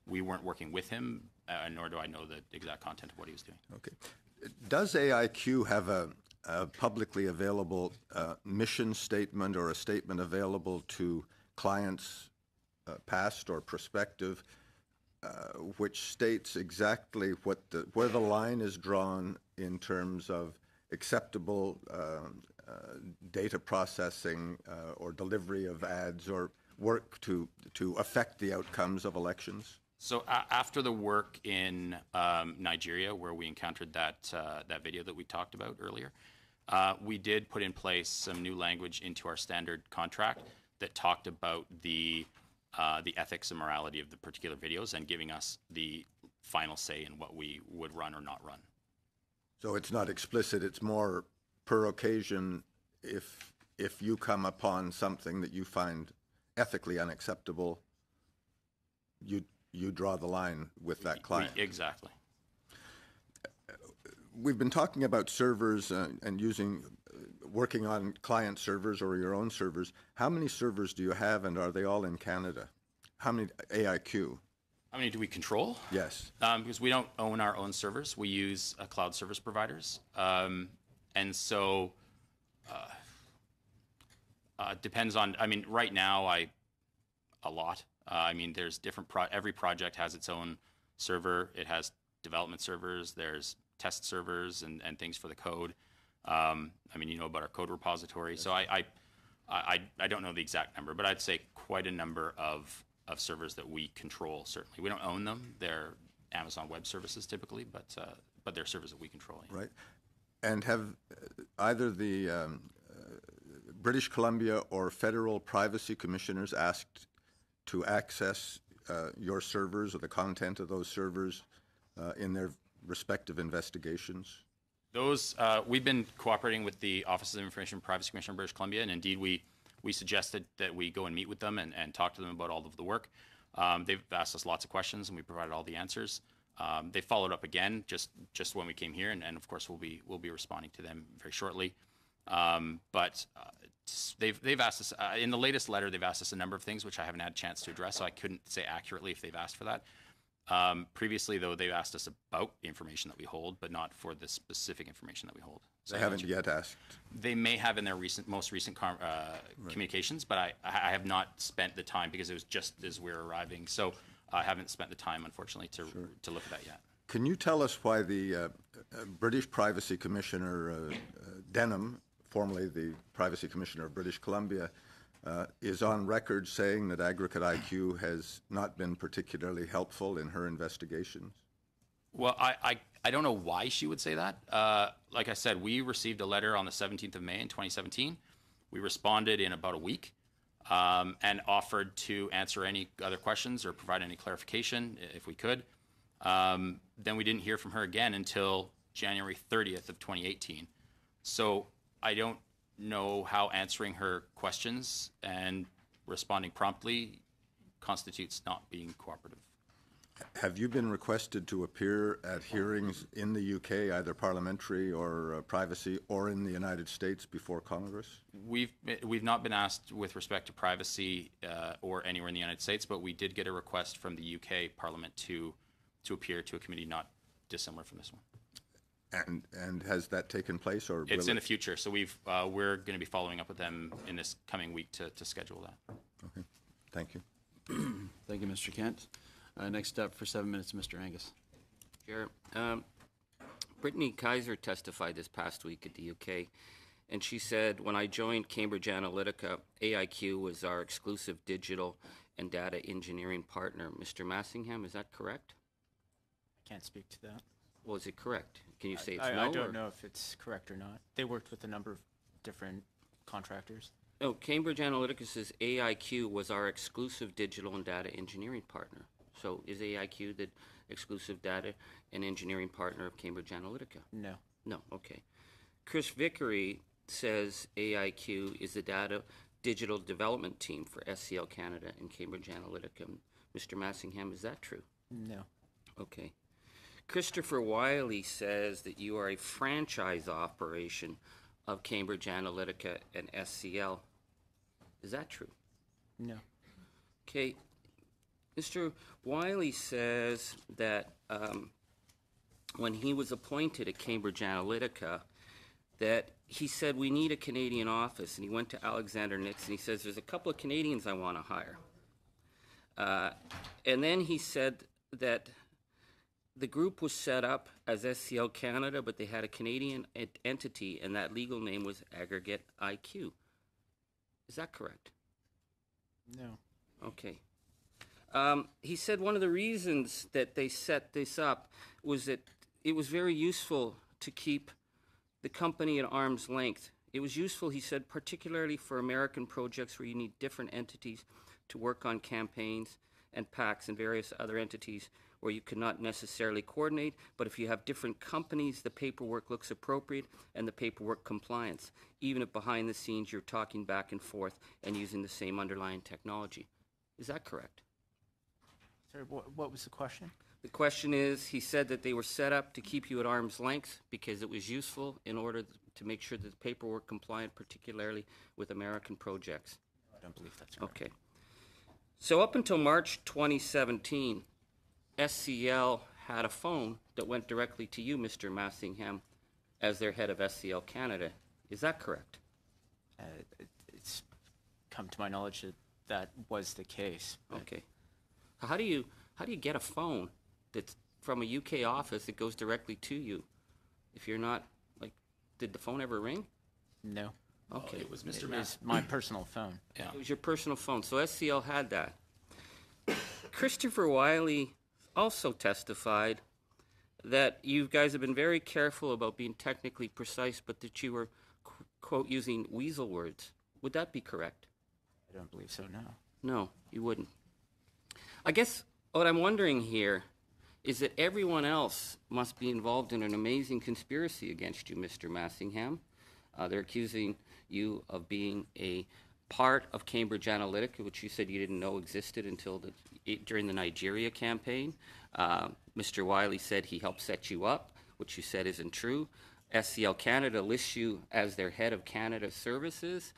we weren't working with him, nor do I know the exact content of what he was doing. Okay. Does AIQ have a publicly available mission statement or a statement available to clients, past or prospective, which states exactly where the line is drawn in terms of acceptable data processing or delivery of ads or work to affect the outcomes of elections? So after the work in Nigeria, where we encountered that video that we talked about earlier, we did put in place some new language into our standard contract that talked about the ethics and morality of the particular videos and giving us the final say in what we would run or not run. So it's not explicit, it's more per occasion. If you come upon something that you find ethically unacceptable, you draw the line with that client. Exactly. We've been talking about servers and working on client servers or your own servers. How many servers do you have, and are they all in Canada? How many AIQ? How many do we control? Yes. Because we don't own our own servers. We use cloud service providers. And so depends on, right now, a lot. There's different, every project has its own server. It has development servers. There's test servers and things for the code. You know about our code repository. So I don't know the exact number, but I'd say quite a number of servers that we control, certainly. We don't own them. They're Amazon Web Services typically, but they're servers that we control. Yeah. Right. And have either the British Columbia or federal privacy commissioners asked to access your servers or the content of those servers in their respective investigations? Those we've been cooperating with the Office of Information Privacy Commissioner of British Columbia, and indeed we suggested that we go and meet with them and talk to them about all of the work. They've asked us lots of questions, and we provided all the answers. They followed up again just when we came here, and of course we'll be responding to them very shortly. But they've asked us in the latest letter. They've asked us a number of things which I haven't had a chance to address, so I couldn't say accurately if they've asked for that. Previously, though, they've asked us about the information that we hold, but not for the specific information that we hold. So they haven't yet asked. They may have in their most recent communications, but I have not spent the time because it was just as we're arriving. So I haven't spent the time, unfortunately, to look at that yet. Can you tell us why the British Privacy Commissioner Denham, formerly the Privacy Commissioner of British Columbia, is on record saying that Aggregate IQ has not been particularly helpful in her investigations? Well, I don't know why she would say that. Like I said, we received a letter on the 17th of May in 2017. We responded in about a week and offered to answer any other questions or provide any clarification if we could. Then we didn't hear from her again until January 30th of 2018. So I don't know how answering her questions and responding promptly constitutes not being cooperative. Have you been requested to appear at hearings in the UK, either parliamentary or privacy, or in the United States before Congress? We've not been asked with respect to privacy or anywhere in the United States, but we did get a request from the UK Parliament to appear to a committee not dissimilar from this one. And has that taken place, or It's will in it? the future, so we're going to be following up with them in this coming week to schedule that. Okay, thank you. Thank you, Mr. Kent. Next up for 7 minutes, Mr. Angus. Chair, Brittany Kaiser testified this past week at the UK, and she said, when I joined Cambridge Analytica, AIQ was our exclusive digital and data engineering partner. Mr. Massingham, is that correct? I can't speak to that. Well, is it correct? Can you say it's I no? don't know if it's correct or not. They worked with a number of different contractors. No, Cambridge Analytica says AIQ was our exclusive digital and data engineering partner. So is AIQ the exclusive data and engineering partner of Cambridge Analytica? No. No, okay. Chris Vickery says AIQ is the data digital development team for SCL Canada and Cambridge Analytica. Mr. Massingham, is that true? No. Okay. Christopher Wiley says that you are a franchise operation of Cambridge Analytica and SCL. Is that true? No. Okay. Mr. Wiley says that when he was appointed at Cambridge Analytica, that he said, we need a Canadian office, and he went to Alexander Nix, and he says, there's a couple of Canadians I want to hire. And then he said that the group was set up as SCL Canada, but they had a Canadian entity, and that legal name was Aggregate IQ. Is that correct? No. Okay. He said one of the reasons that they set this up was that it was very useful to keep the company at arm's length. It was useful, he said, particularly for American projects where you need different entities to work on campaigns and PACs and various other entities where you cannot necessarily coordinate, but if you have different companies, the paperwork looks appropriate and the paperwork compliance, even if behind the scenes you're talking back and forth and using the same underlying technology. Is that correct? Sorry, what was the question? The question is, he said that they were set up to keep you at arm's length because it was useful in order to make sure that the paperwork compliant, particularly with American projects. I don't believe that's correct. Okay. So up until March 2017, SCL had a phone that went directly to you, Mr. Massingham, as their head of SCL Canada. Is that correct? It's come to my knowledge that that was the case. Okay. How do you get a phone that's from a UK office that goes directly to you? If you're not, like, did the phone ever ring? No. Okay. It was Mr. It was my personal phone. Yeah. It was your personal phone. So SCL had that. Christopher Wiley also testified that you guys have been very careful about being technically precise, but that you were, quote, using weasel words. Would that be correct? I don't believe so, no. No, you wouldn't. I guess what I'm wondering here is that everyone else must be involved in an amazing conspiracy against you, Mr. Massingham. They're accusing you of being a part of Cambridge Analytica, which you said you didn't know existed until during the Nigeria campaign. Mr. Wiley said he helped set you up, which you said isn't true. SCL Canada lists you as their head of Canada services,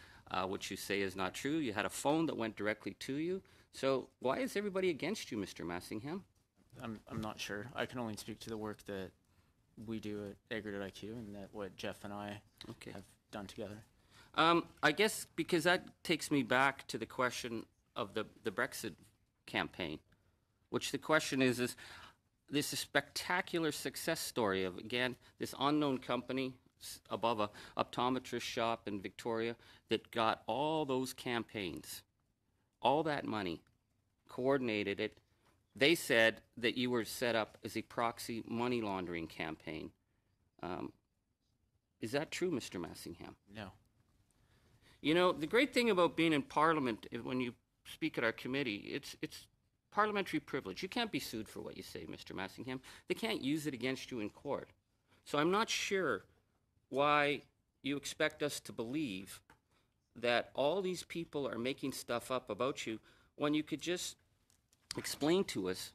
which you say is not true. You had a phone that went directly to you. So why is everybody against you, Mr. Massingham? I'm not sure. I can only speak to the work that we do at Aggregate IQ and that what Jeff and I have done together. I guess because that takes me back to the question of the Brexit campaign, which the question is this is a spectacular success story of, again, this unknown company above a optometrist shop in Victoria that got all those campaigns, all that money, coordinated it. They said that you were set up as a proxy money laundering campaign. Is that true, Mr. Massingham? No. You know, the great thing about being in Parliament, when you speak at our committee, it's parliamentary privilege. You can't be sued for what you say, Mr. Massingham. They can't use it against you in court. So I'm not sure why you expect us to believe that all these people are making stuff up about you when you could just explain to us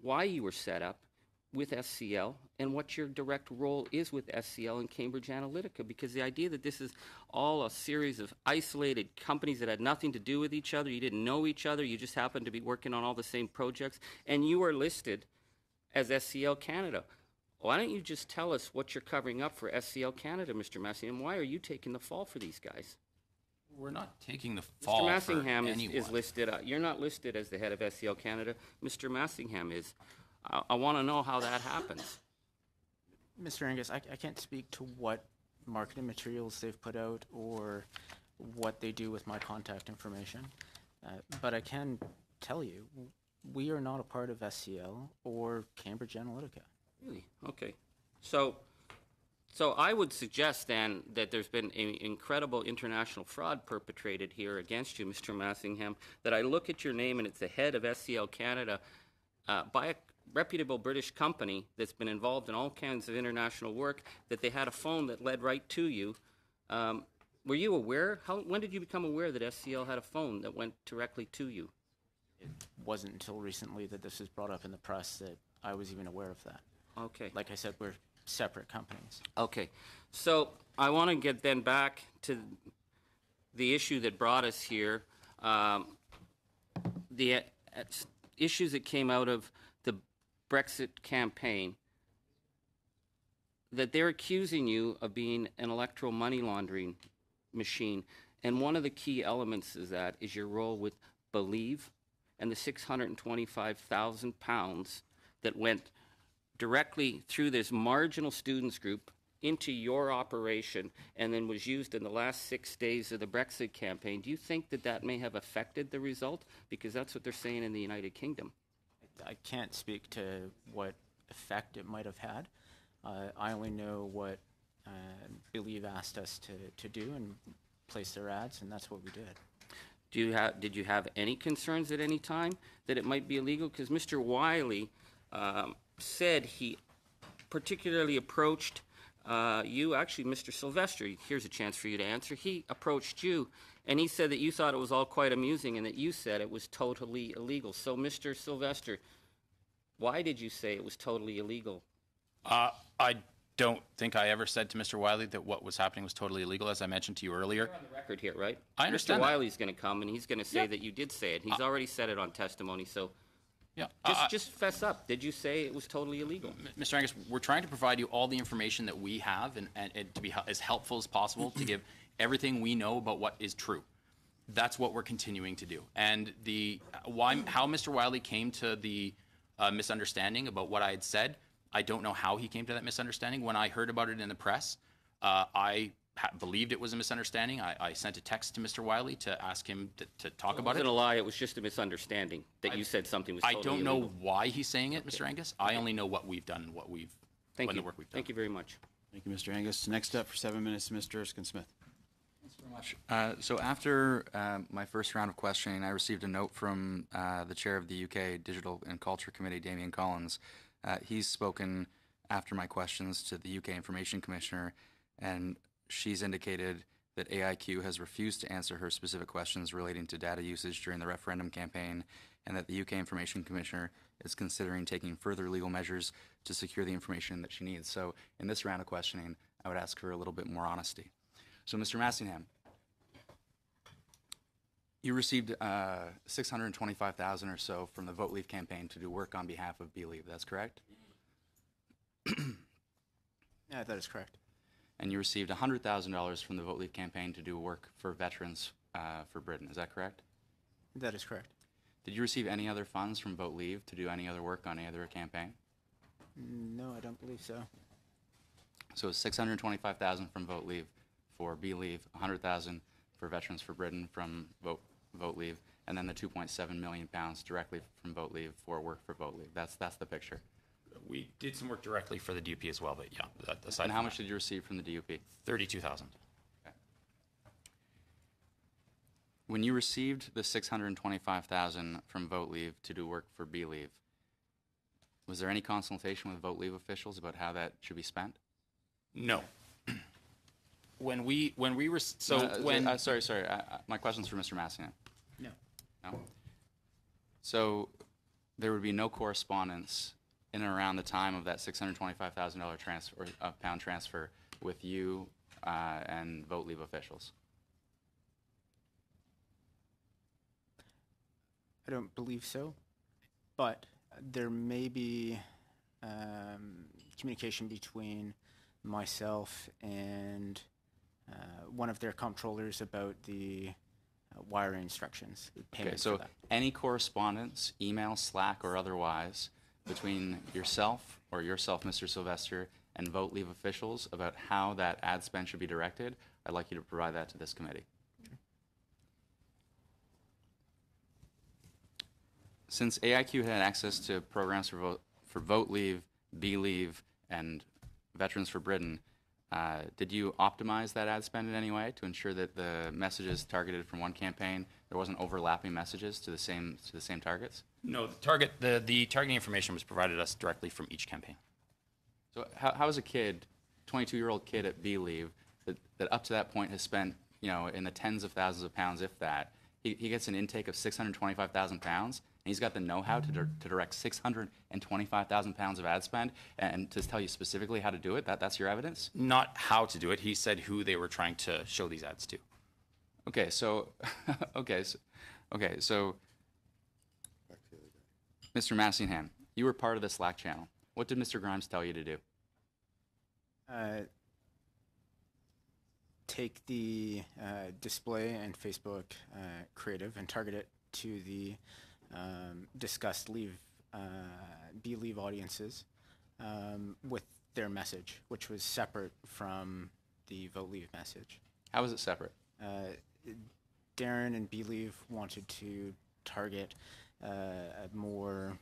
why you were set up with SCL and what your direct role is with SCL and Cambridge Analytica, because the idea that this is all a series of isolated companies that had nothing to do with each other, you didn't know each other, you just happened to be working on all the same projects, and you are listed as SCL Canada. Why don't you just tell us what you're covering up for SCL Canada, Mr. Massingham? Why are you taking the fall for these guys? We're not taking the fall Mr. for Massingham anyone. is listed. You're not listed as the head of SCL Canada. Mr. Massingham is. I want to know how that happens. Mr. Angus, I can't speak to what marketing materials they've put out or what they do with my contact information, but I can tell you we are not a part of SCL or Cambridge Analytica. Really? Okay. So I would suggest then that there's been an incredible international fraud perpetrated here against you, Mr. Massingham, that I look at your name and it's the head of SCL Canada by a reputable British company that's been involved in all kinds of international work, that they had a phone that led right to you. Were you aware? When did you become aware that SCL had a phone that went directly to you? It wasn't until recently that this was brought up in the press that I was even aware of that. Okay. Like I said, we're separate companies. Okay. So I want to get then back to the issue that brought us here, the issues that came out of the Brexit campaign, that they're accusing you of being an electoral money laundering machine. And one of the key elements is that is your role with Believe and the £625,000 that went directly through this marginal students group into your operation and then was used in the last 6 days of the Brexit campaign. Do you think that that may have affected the result? Because that's what they're saying in the United Kingdom. I can't speak to what effect it might have had. I only know what Believe asked us to do and place their ads, and that's what we did. Did you have any concerns at any time that it might be illegal? Because Mr. Wiley said he particularly approached you, actually, Mr. Sylvester. Here's a chance for you to answer. He approached you, and he said that you thought it was all quite amusing and that you said it was totally illegal. So, Mr. Sylvester, why did you say it was totally illegal? I don't think I ever said to Mr. Wiley that what was happening was totally illegal, as I mentioned to you earlier. You're on the record here, right? I understand Mr. that. Wiley's going to come, and he's going to say that you did say it. He's already said it on testimony, so Yeah. just fess up. Did you say it was totally illegal? Mr. Angus, we're trying to provide you all the information that we have and to be as helpful as possible to give everything we know about what is true. That's what we're continuing to do. And how Mr. Wiley came to the misunderstanding about what I had said, I don't know how he came to that misunderstanding. When I heard about it in the press, I believed it was a misunderstanding. I sent a text to Mr. Wiley to ask him to talk about it. It wasn't a lie. It was just a misunderstanding that you said something was totally I don't know illegal. why he's saying it, Mr. Angus. I only know what we've done and what we've Thank you. the work we've done. Thank you very much. Thank you, Mr. Angus. Next up for 7 minutes, Mr. Erskine-Smith. Thanks very much. So after my first round of questioning, I received a note from the chair of the UK Digital and Culture Committee, Damien Collins. He's spoken after my questions to the UK Information Commissioner, and she's indicated that AIQ has refused to answer her specific questions relating to data usage during the referendum campaign, and that the UK Information Commissioner is considering taking further legal measures to secure the information that she needs. So in this round of questioning, I would ask for a little bit more honesty. So Mr. Massingham, you received $625,000 or so from the Vote Leave campaign to do work on behalf of Believe. That's correct? Yeah, that is correct. And you received $100,000 from the Vote Leave campaign to do work for Veterans for Britain. Is that correct? That is correct. Did you receive any other funds from Vote Leave to do any other work on any other campaign? No, I don't believe so. So it's $625,000 from Vote Leave for Believe, $100,000 for Veterans for Britain from Vote Leave, and then the £2.7 million directly from Vote Leave for work for Vote Leave. That's the picture. We did some work directly for the DUP as well, but yeah. And how much did you receive from the DUP? $32,000. Okay. When you received the $625,000 from Vote Leave to do work for Believe, was there any consultation with Vote Leave officials about how that should be spent? No. when we were Sorry. My question's for Mr. Massingham. No. No? So there would be no correspondence in and around the time of that $625,000 transfer, pound transfer with you and Vote Leave officials? I don't believe so, but there may be communication between myself and one of their comptrollers about the wiring instructions. Okay, so any correspondence, email, Slack, or otherwise, between yourself, Mr. Sylvester, and Vote Leave officials about how that ad spend should be directed, I'd like you to provide that to this committee. Since AIQ had access to programs for Vote Leave, Be Leave, and Veterans for Britain, did you optimize that ad spend in any way to ensure that the messages targeted from one campaign, there wasn't overlapping messages to the same targets? No, the targeting information was provided us directly from each campaign. So how is a kid, 22-year-old kid at Be Leave, that up to that point has spent, in the tens of thousands of pounds, if that, he gets an intake of 625,000 pounds, and he's got the know-how to direct 625,000 pounds of ad spend, and to tell you specifically how to do it? That's your evidence? Not how to do it. He said who they were trying to show these ads to. Okay, so Mr. Massingham, you were part of the Slack channel. What did Mr. Grimes tell you to do? Take the display and Facebook creative and target it to the discussed Be Leave audiences with their message, which was separate from the Vote Leave message. How was it separate? Darren and Be Leave wanted to target a more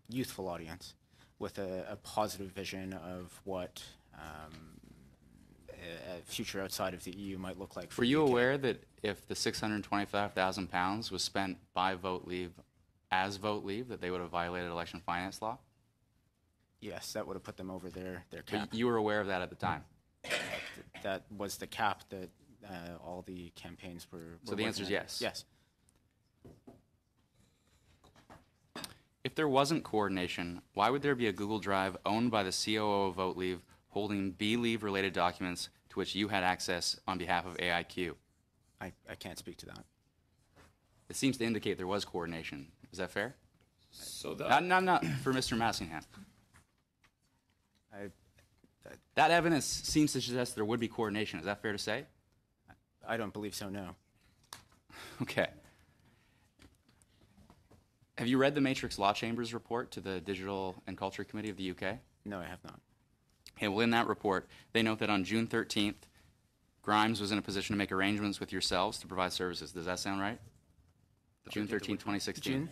youthful audience with a positive vision of what a future outside of the EU might look like. Were you aware that if the 625,000 pounds was spent by Vote Leave as Vote Leave, that they would have violated election finance law? Yes, that would have put them over their cap. But you were aware of that at the time? That was the cap that all the campaigns were So the answer is yes? Yes. If there wasn't coordination, why would there be a Google Drive owned by the COO of Vote Leave holding Be Leave related documents to which you had access on behalf of AIQ? I can't speak to that. It seems to indicate there was coordination. Is that fair? So that Not for Mr. Massingham. That evidence seems to suggest there would be coordination. Is that fair to say? I don't believe so, no. Okay. Have you read the Matrix Law Chambers report to the Digital and Culture Committee of the UK? No, I have not. Okay, well, in that report, they note that on June 13th, Grimes was in a position to make arrangements with yourselves to provide services. Does that sound right? June 13th, 2016. June?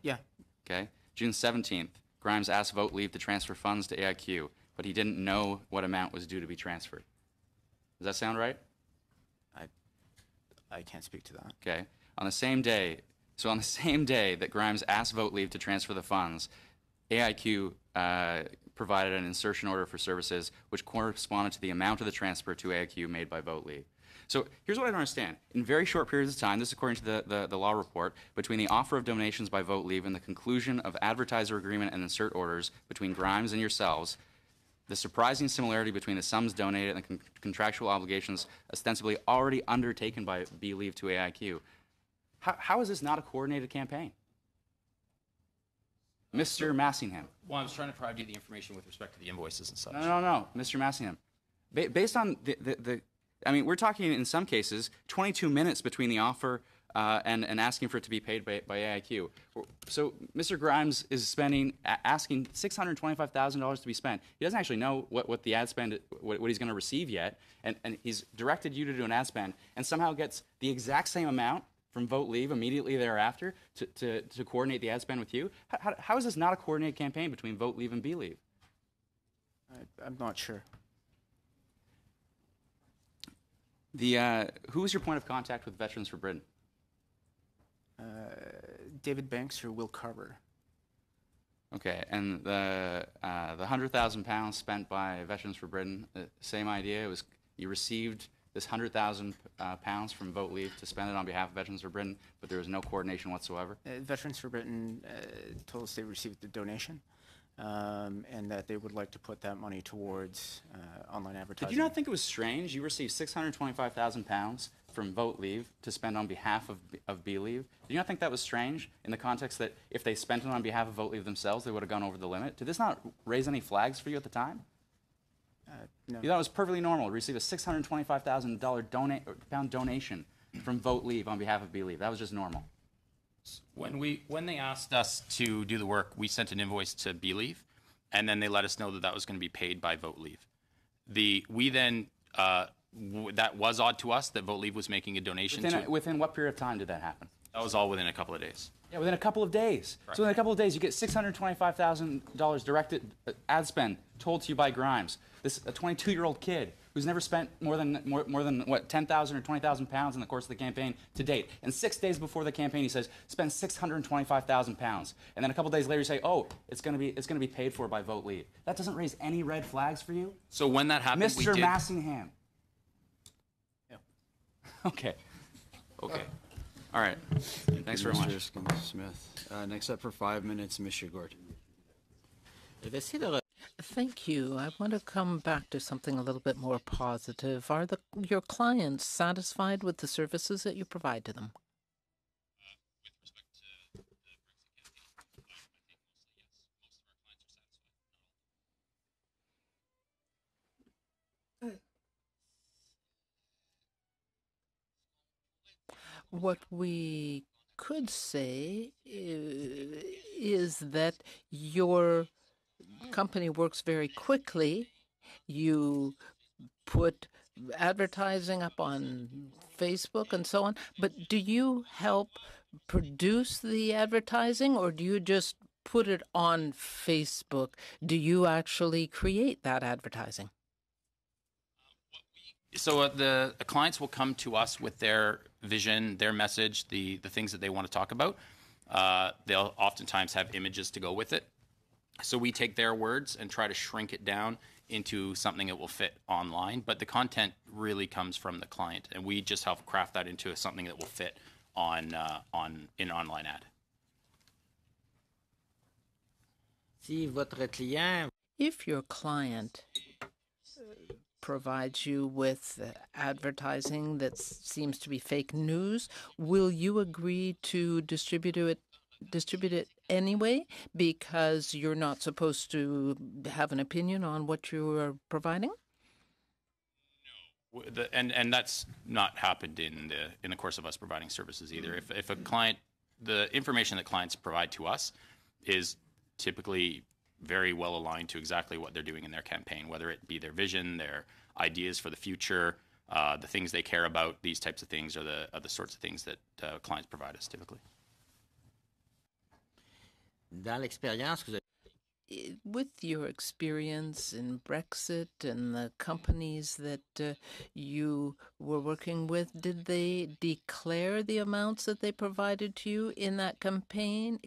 Yeah. Okay. June 17th, Grimes asked Vote Leave to transfer funds to AIQ, but he didn't know what amount was due to be transferred. Does that sound right? I can't speak to that. Okay. On the same day that Grimes asked Vote Leave to transfer the funds, AIQ provided an insertion order for services which corresponded to the amount of the transfer to AIQ made by Vote Leave. So here's what I don't understand. In very short periods of time, this is according to the law report, between the offer of donations by Vote Leave and the conclusion of advertiser agreement and insert orders between Grimes and yourselves, the surprising similarity between the sums donated and the contractual obligations ostensibly already undertaken by Be Leave to AIQ. How is this not a coordinated campaign? Mr. Massingham. Well, I was trying to provide you the information with respect to the invoices and such. No, Mr. Massingham. Based on I mean, we're talking in some cases 22 minutes between the offer and asking for it to be paid by AIQ. So Mr. Grimes is asking $625,000 to be spent. He doesn't actually know what the ad spend, what he's going to receive yet, and he's directed you to do an ad spend, and somehow gets the exact same amount from Vote Leave immediately thereafter to coordinate the ad spend with you. How is this not a coordinated campaign between Vote Leave and Be Leave? I'm not sure. Who was your point of contact with Veterans for Britain? David Banks or Will Carver. Okay, and the 100,000 pounds spent by Veterans for Britain, same idea. It You received this 100,000 pounds from Vote Leave to spend it on behalf of Veterans for Britain, but there was no coordination whatsoever? Veterans for Britain told us they received the donation and that they would like to put that money towards online advertising. Did you not think it was strange? You received 625,000 pounds from Vote Leave to spend on behalf of Be Leave. Did you not think that was strange in the context that if they spent it on behalf of Vote Leave themselves, they would have gone over the limit? Did this not raise any flags for you at the time? No. You thought it was perfectly normal to receive a $625,000 pound donation from Vote Leave on behalf of Be Leave. That was just normal. When they asked us to do the work, we sent an invoice to Be Leave, and then they let us know that that was going to be paid by Vote Leave. That was odd to us that Vote Leave was making a donation. Within what period of time did that happen? That was all within a couple of days. Yeah, within a couple of days. Correct. So in a couple of days, you get $625,000 directed ad spend told to you by Grimes. A 22-year-old kid who's never spent more than what, 10,000 or 20,000 pounds in the course of the campaign to date. And 6 days before the campaign, he says, spend 625,000 pounds. And then a couple of days later, you say, oh, it's going to be paid for by Vote Leave. That doesn't raise any red flags for you, So when that happened, we Mr. did. Massingham. Yeah. Okay. All right. Thanks very much. Mr. Smith. Next up for 5 minutes, Ms. Gord. Je vais essayer de Thank you. I want to come back to something a little bit more positive. Are your clients satisfied with the services that you provide to them? What we could say is that your company works very quickly. You put advertising up on Facebook and so on, but do you help produce the advertising or do you just put it on Facebook? Do you actually create that advertising? So the clients will come to us with their vision, their message, the things that they want to talk about. They'll oftentimes have images to go with it. So we take their words and try to shrink it down into something that will fit online. But the content really comes from the client, and we just help craft that into something that will fit in an online ad. Si votre client If your client provides you with advertising that seems to be fake news, will you agree to distribute it anyway because you're not supposed to have an opinion on what you are providing? And that's not happened in the course of us providing services either. If a client, the information that clients provide to us is typically very well aligned to exactly what they're doing in their campaign, whether it be their vision, their ideas for the future, the things they care about. These types of things are the sorts of things that clients provide us typically. dans l'expérience que vous avez With your experience in Brexit and the companies that you were working with, did they declare the amounts that they provided to you in that campaign,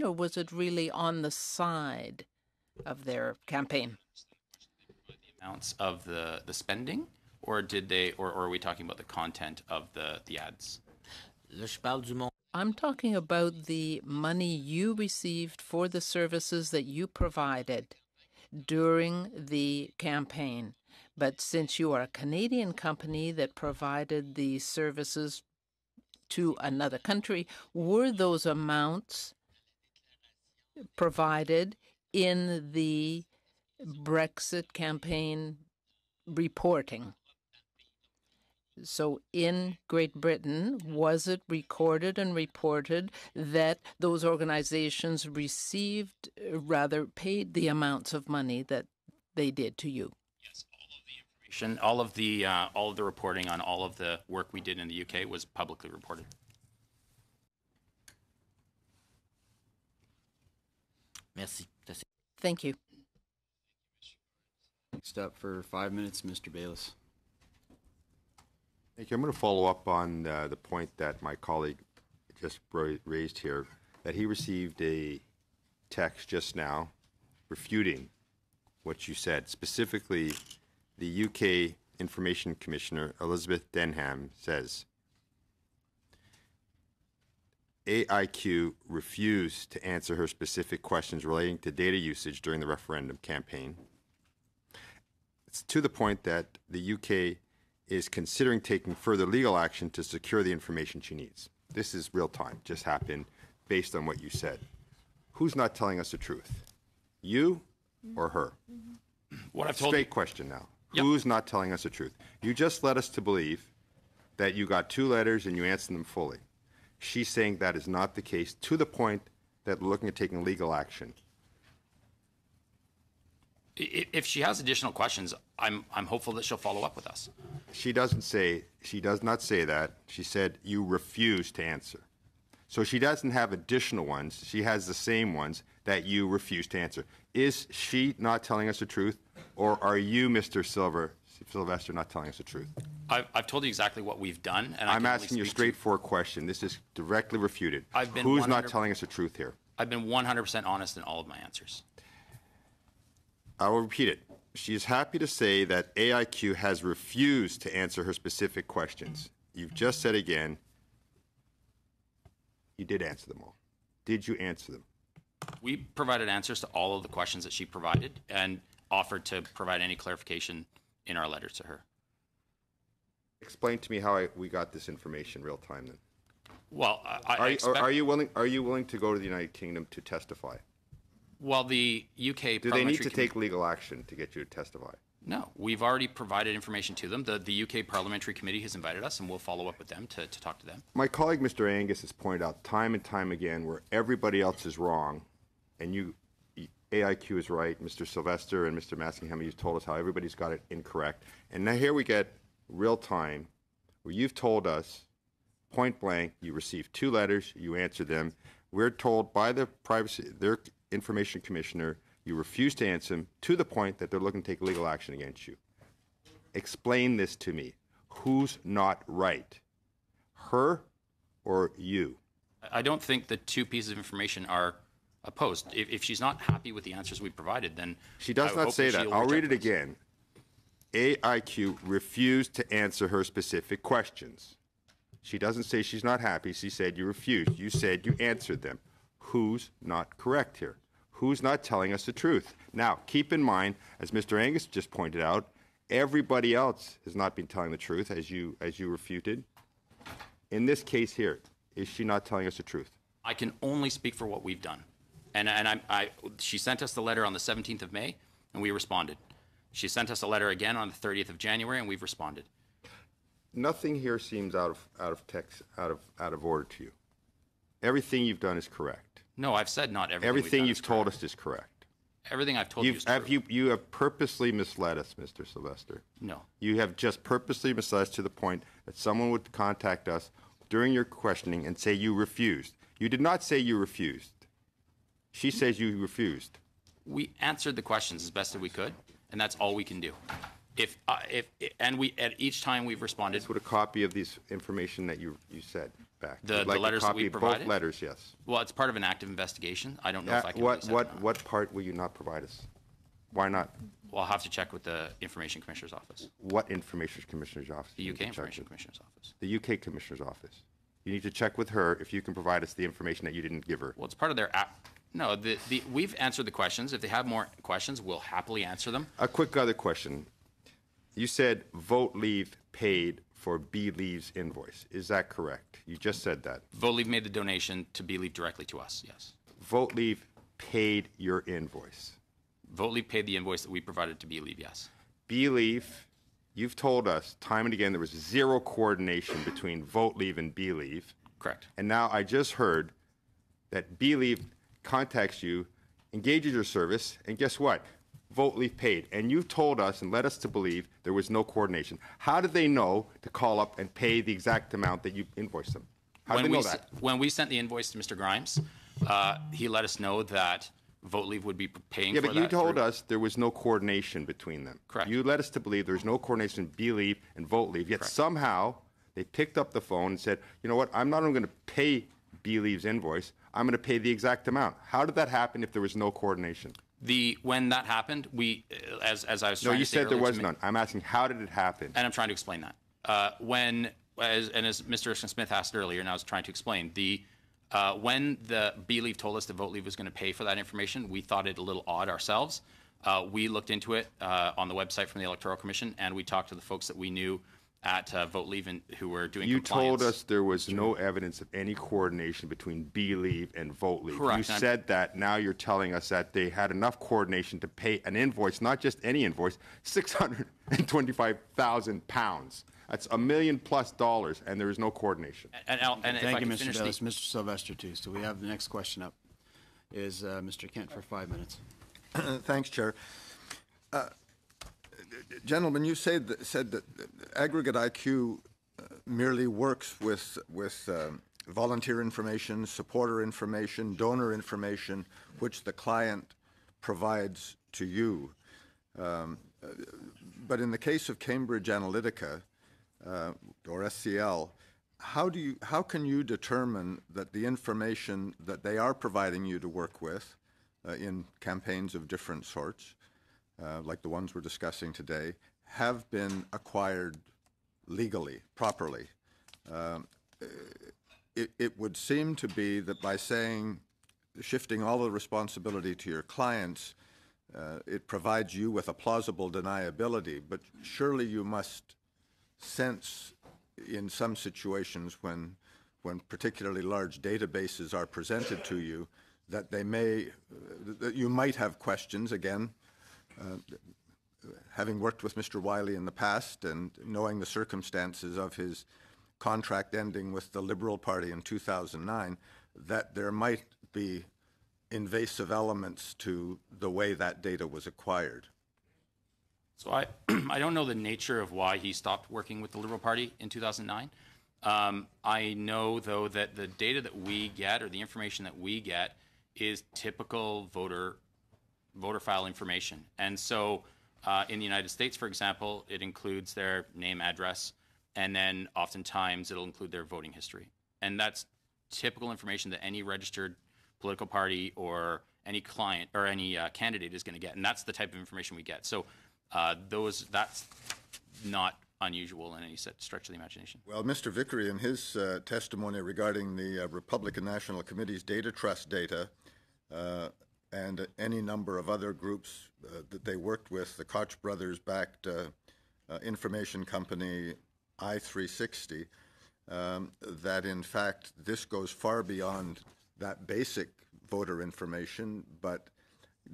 or was it really on the side of their campaign? Amounts of the spending, or did they, or are we talking about the content of the ads? là, je parle du monde. I'm talking about the money you received for the services that you provided during the campaign. But since you are a Canadian company that provided the services to another country, were those amounts provided in the Brexit campaign reporting? So in Great Britain, was it recorded and reported that those organizations received, rather paid the amounts of money that they did to you? Yes, all of the information, all of the reporting on all of the work we did in the UK was publicly reported. Merci. Thank you. Next up for 5 minutes, Mr. Bayless. Thank you. I'm going to follow up on the point that my colleague just raised here, that he received a text just now refuting what you said. Specifically, the UK Information Commissioner Elizabeth Denham says, AIQ refused to answer her specific questions relating to data usage during the referendum campaign. It's to the point that the UK is considering taking further legal action to secure the information she needs. This is real time, just happened based on what you said. Who's not telling us the truth? You or her? What I've told you. Straight question now. Yep. Who's not telling us the truth? You just led us to believe that you got 2 letters and you answered them fully. She's saying that is not the case, to the point that we're looking at taking legal action. If she has additional questions, I'm hopeful that she'll follow up with us. She does not say that. She said you refuse to answer. So she doesn't have additional ones. She has the same ones that you refuse to answer. Is she not telling us the truth, or are you, Mr. Sylvester, not telling us the truth? I've told you exactly what we've done, and I'm asking you a straightforward question. This is directly refuted. Who's not telling us the truth here? I've been 100% honest in all of my answers. I will repeat it. She is happy to say that AIQ has refused to answer her specific questions. You've just said again, you did answer them all. Did you answer them? We provided answers to all of the questions that she provided and offered to provide any clarification in our letters to her. Explain to me how we got this information real time then. Well, are you willing to go to the United Kingdom to testify? Well, the UK Do they need to take legal action to get you to testify? No, we've already provided information to them. The UK Parliamentary Committee has invited us, and we'll follow up with them to talk to them. My colleague, Mr. Angus, has pointed out time and time again where everybody else is wrong, and AIQ is right. Mr. Sylvester and Mr. Massingham, you've told us how everybody's got it incorrect. And now here we get real time where you've told us point blank, you received 2 letters, you answered them. We're told by their information commissioner, you refuse to answer them, to the point that they're looking to take legal action against you. Explain this to me. Who's not right? Her or you? I don't think the 2 pieces of information are opposed. If she's not happy with the answers we provided, then she does not say that. I'll read it again. AIQ refused to answer her specific questions. She doesn't say she's not happy. She said you refused. You said you answered them. Who's not correct here? Who's not telling us the truth? Now, keep in mind, as Mr. Angus just pointed out, everybody else has not been telling the truth, as you refuted. In this case here, is she not telling us the truth? I can only speak for what we've done. And she sent us the letter on the 17th of May, and we responded. She sent us a letter again on the 30th of January, and we've responded. Nothing here seems out of order to you. Everything you've done is correct. No, I've said not everything. Everything you've told us is correct. Everything I've told you is true. You have purposely misled us, Mr. Sylvester. No. You have just purposely misled us to the point that someone would contact us during your questioning and say you refused. You did not say you refused. She says you refused. We answered the questions as best as we could, and that's all we can do. At each time we've responded. With a copy of this information that you said back. The letters that we provided? Both letters, yes. Well, it's part of an active investigation. I don't know if I can What part will you not provide us? Why not? Well, I'll have to check with the Information Commissioner's Office. What Information Commissioner's Office? The UK Information Commissioner's Office. The UK Commissioner's Office. You need to check with her if you can provide us the information that you didn't give her. Well, it's part of their app. No, we've answered the questions. If they have more questions, we'll happily answer them. A quick other question. You said Vote Leave paid for Beleave's invoice. Is that correct? You just said that. Vote Leave made the donation to Beleave directly to us, yes. Vote Leave paid your invoice. Vote Leave paid the invoice that we provided to Beleave, yes. Beleave, you've told us time and again there was 0 coordination between Vote Leave and Beleave. Correct. And now I just heard that Beleave contacts you, engages your service, and guess what? Vote Leave paid. And you told us and led us to believe there was no coordination. How did they know to call up and pay the exact amount that you invoiced them? How did they know that? When we sent the invoice to Mr. Grimes, he let us know that Vote Leave would be paying for that. Yeah, but you told us there was no coordination between them. Correct. You led us to believe there was no coordination between Beleave and Vote Leave, yet somehow they picked up the phone and said, you know what, I'm not only going to pay Beleave's invoice, I'm going to pay the exact amount. How did that happen if there was no coordination? When that happened, we, as I was No, trying you to say said there earlier was to none. I'm asking, how did it happen? and I'm trying to explain that. As Mr. Smith asked earlier, and I was trying to explain, when the BLeave told us that VoteLeave was going to pay for that information, we thought it a little odd ourselves. We looked into it on the website from the Electoral Commission, and we talked to the folks that we knew at VoteLeave and who were doing You compliance. told us there was no evidence of any coordination between BLeave and VoteLeave. Correct. You said that. Now you're telling us that they had enough coordination to pay an invoice, not just any invoice, £625,000. That's $1 million plus, and there is no coordination. And if Thank I you, can Mr. finish Davis. the, Mr. Sylvester, too. So we have the next question up is Mr. Kent for 5 minutes. Thanks, Chair. Gentlemen, you said that aggregate IQ merely works with volunteer information, supporter information, donor information, which the client provides to you. But in the case of Cambridge Analytica, or SCL, how can you determine that the information that they are providing you to work with in campaigns of different sorts, like the ones we're discussing today, have been acquired legally, properly? It would seem to be that by shifting all the responsibility to your clients, it provides you with a plausible deniability, but surely you must sense in some situations when particularly large databases are presented to you that that you might have questions. Again, having worked with Mr. Wiley in the past and knowing the circumstances of his contract ending with the Liberal Party in 2009, that there might be invasive elements to the way that data was acquired. So I don't know the nature of why he stopped working with the Liberal Party in 2009. I know, though, that the data that we get, or the information that we get, is typical voter file information. And so in the United States, for example, it includes their name, address, and then oftentimes it'll include their voting history. And that's typical information that any registered political party or any client or any candidate is going to get. And that's the type of information we get. So that's not unusual in any stretch of the imagination. Well, Mr. Vickery, in his testimony regarding the Republican National Committee's data trust data and any number of other groups that they worked with, the Koch brothers-backed information company I-360, that in fact this goes far beyond that basic voter information, but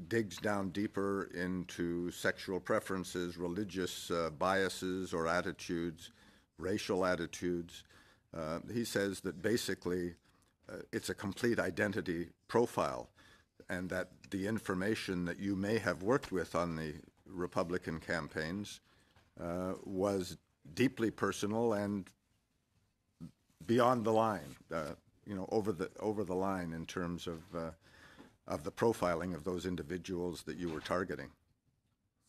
digs down deeper into sexual preferences, religious biases or attitudes, racial attitudes. He says that basically it's a complete identity profile, and that the information that you may have worked with on the Republican campaigns was deeply personal and beyond the line, over the line in terms of the profiling of those individuals that you were targeting.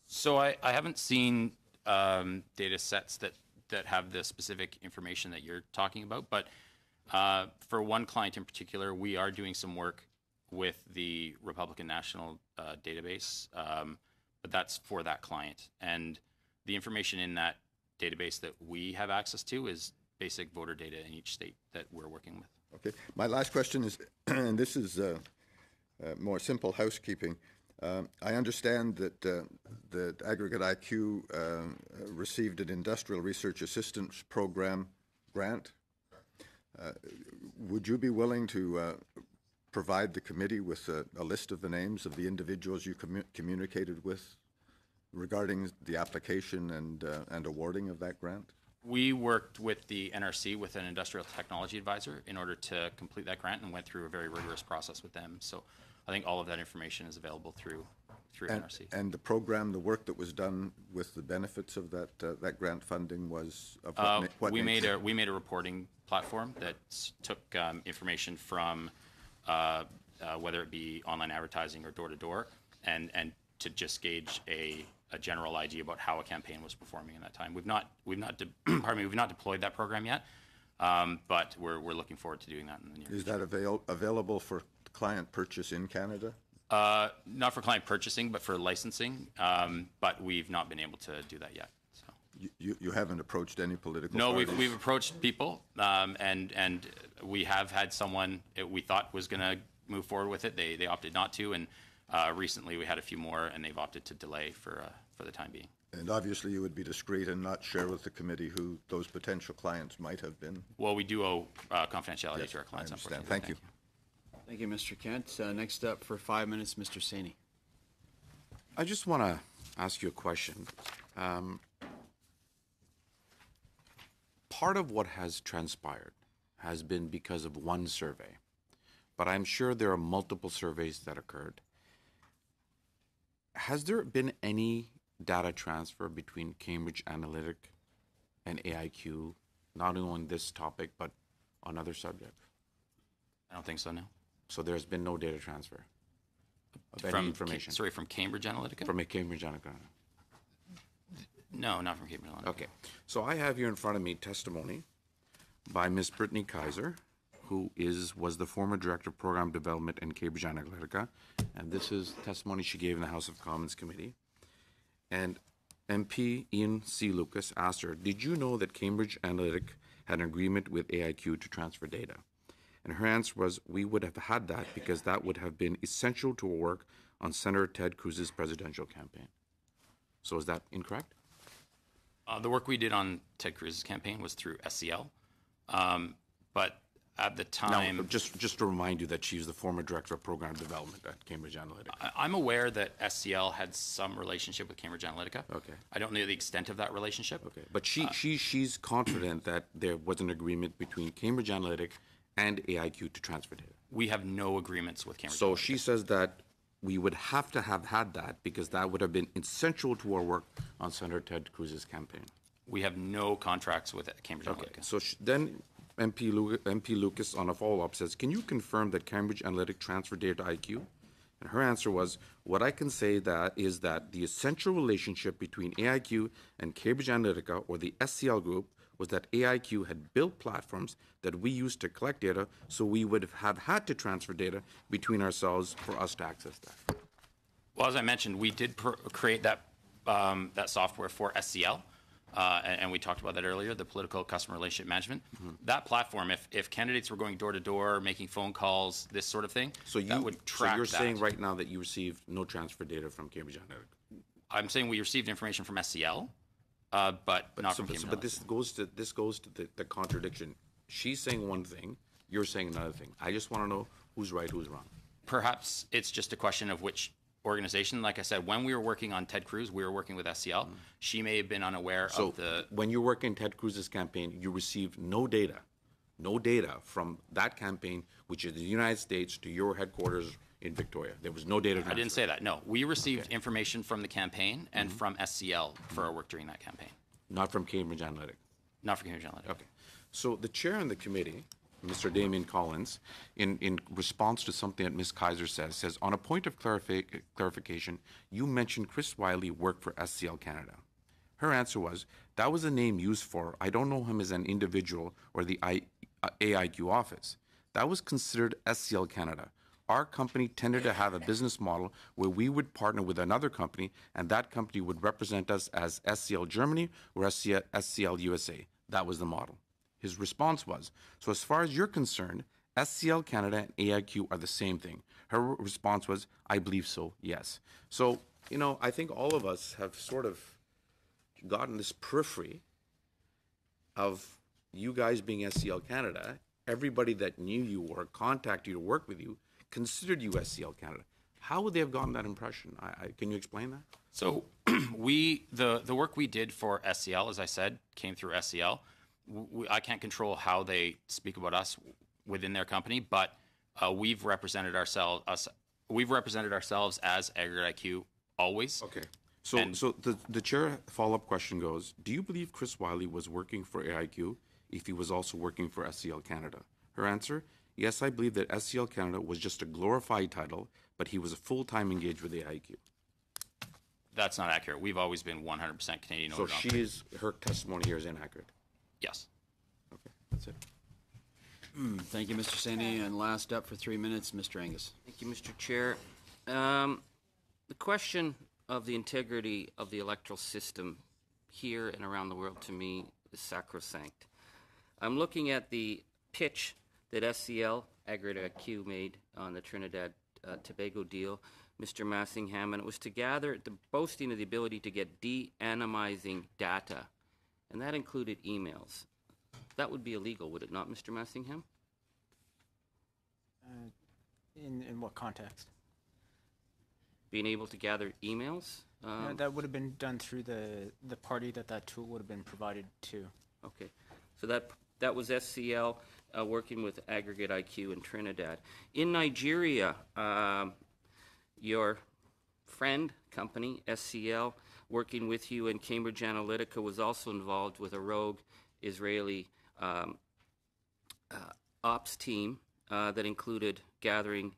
So I haven't seen data sets that have the specific information that you're talking about, but for one client in particular, we are doing some work with the Republican National database, but that's for that client. And the information in that database that we have access to is basic voter data in each state that we're working with. Okay. My last question is, and this is more simple housekeeping. I understand that Aggregate IQ received an Industrial Research Assistance Program grant. Would you be willing to provide the committee with a list of the names of the individuals you communicated with regarding the application and awarding of that grant? We worked with the NRC, with an industrial technology advisor, in order to complete that grant, and went through a very rigorous process with them. So I think all of that information is available through NRC. And the program, the work that was done with the benefits of that grant funding was of what we nature? made a reporting platform that took information from whether it be online advertising or door to door, and to just gauge a general idea about how a campaign was performing in that time. We've not deployed that program yet, but we're looking forward to doing that in the near future. Is that available for client purchase in Canada? Not for client purchasing, but for licensing. But we've not been able to do that yet. So. You haven't approached any political No, parties? we've approached people, and we have had someone we thought was going to move forward with it. They opted not to, and recently we had a few more, and they've opted to delay for the time being. And obviously you would be discreet and not share with the committee who those potential clients might have been. Well, we do owe confidentiality Yes, to our clients. I understand. Unfortunately. Thank you. Thank you, Mr. Kent. Next up for 5 minutes, Mr. Saini. I just want to ask you a question. Part of what has transpired has been because of one survey, but I'm sure there are multiple surveys that occurred. Has there been any data transfer between Cambridge Analytica and AIQ, not only on this topic, but on other subjects? I don't think so, no. So there's been no data transfer of any information? Sorry, from Cambridge Analytica? From a Cambridge Analytica? No, not from Cambridge Analytica. Okay. So I have here in front of me testimony by Ms. Brittany Kaiser, who was the former Director of Program Development in Cambridge Analytica. And this is testimony she gave in the House of Commons Committee. And MP Ian C. Lucas asked her, did you know that Cambridge Analytica had an agreement with AIQ to transfer data? And her answer was, we would have had that because that would have been essential to our work on Senator Ted Cruz's presidential campaign. So is that incorrect? The work we did on Ted Cruz's campaign was through SCL. But at the time... Now, just to remind you that she's the former Director of Program Development at Cambridge Analytica. I'm aware that SCL had some relationship with Cambridge Analytica. Okay. I don't know the extent of that relationship. Okay. But she's confident that there was an agreement between Cambridge Analytica and AIQ to transfer data. We have no agreements with Cambridge So Analytica. she says that we would have to have had that because that would have been essential to our work on Senator Ted Cruz's campaign. We have no contracts with Cambridge Analytica. So then MP Lucas on a follow-up says, can you confirm that Cambridge Analytica transferred data to IQ? And her answer was, what I can say that is that the essential relationship between AIQ and Cambridge Analytica, or the SCL group, was that AIQ had built platforms that we used to collect data, so we would have had to transfer data between ourselves for us to access that. Well, as I mentioned, we did create that software for SCL, and we talked about that earlier, the Political Customer Relationship Management. That platform, if candidates were going door to door, making phone calls, this sort of thing, that would track So you're that. saying right now that you received no transfer data from Cambridge Analytica? I'm saying we received information from SCL, but not from Cambridge Analytica. But this goes to the contradiction. She's saying one thing, you're saying another thing. I just want to know who's right, who's wrong. Perhaps it's just a question of which organization. Like I said, when we were working on Ted Cruz, we were working with SCL. She may have been unaware of the... When you work in Ted Cruz's campaign, you received no data from that campaign, which is the United States, to your headquarters in Victoria. There was no data transfer. I didn't say that, no. We received information from the campaign and from SCL for our work during that campaign. Not from Cambridge Analytica? Not from Cambridge Analytica. Okay. So the chair in the committee, Mr. Damien Collins, in response to something that Ms. Kaiser says, on a point of clarification, you mentioned Chris Wiley worked for SCL Canada. Her answer was, that was a name used for, I don't know him as an individual or the AIQ office. That was considered SCL Canada. Our company tended to have a business model where we would partner with another company, and that company would represent us as SCL Germany or SCL USA. That was the model. His response was, so as far as you're concerned, SCL Canada and AIQ are the same thing. Her response was, I believe so, yes. So, I think all of us have sort of gotten this periphery of you guys being SCL Canada. Everybody that knew you or contacted you to work with you considered you SCL Canada. How would they have gotten that impression? Can you explain that? So the work we did for SCL, as I said, came through SCL. I can't control how they speak about us within their company, but we've represented ourselves as Aggregate IQ always. Okay. So the chair follow-up question goes, do you believe Chris Wiley was working for AIQ if he was also working for SCL Canada? Her answer, yes, I believe that SCL Canada was just a glorified title, but he was a full-time engaged with AIQ. That's not accurate. We've always been 100% Canadian. So her testimony here is inaccurate? Yes. Okay, that's it. Thank you, Mr. Saini. And last up for 3 minutes, Mr. Angus. Thank you, Mr. Chair. The question of the integrity of the electoral system here and around the world, to me, is sacrosanct. I'm looking at the pitch that SCL, Aggregate IQ, made on the Trinidad Tobago deal, Mr. Massingham, and it was to gather the boasting of the ability to get de-anonymizing data, and that included emails. That would be illegal, would it not, Mr. Massingham? In what context? Being able to gather emails? That would have been done through the party that tool would have been provided to. Okay, so that was SCL working with Aggregate IQ in Trinidad. In Nigeria, your friend company, SCL, working with you in Cambridge Analytica, was also involved with a rogue Israeli ops team that included gathering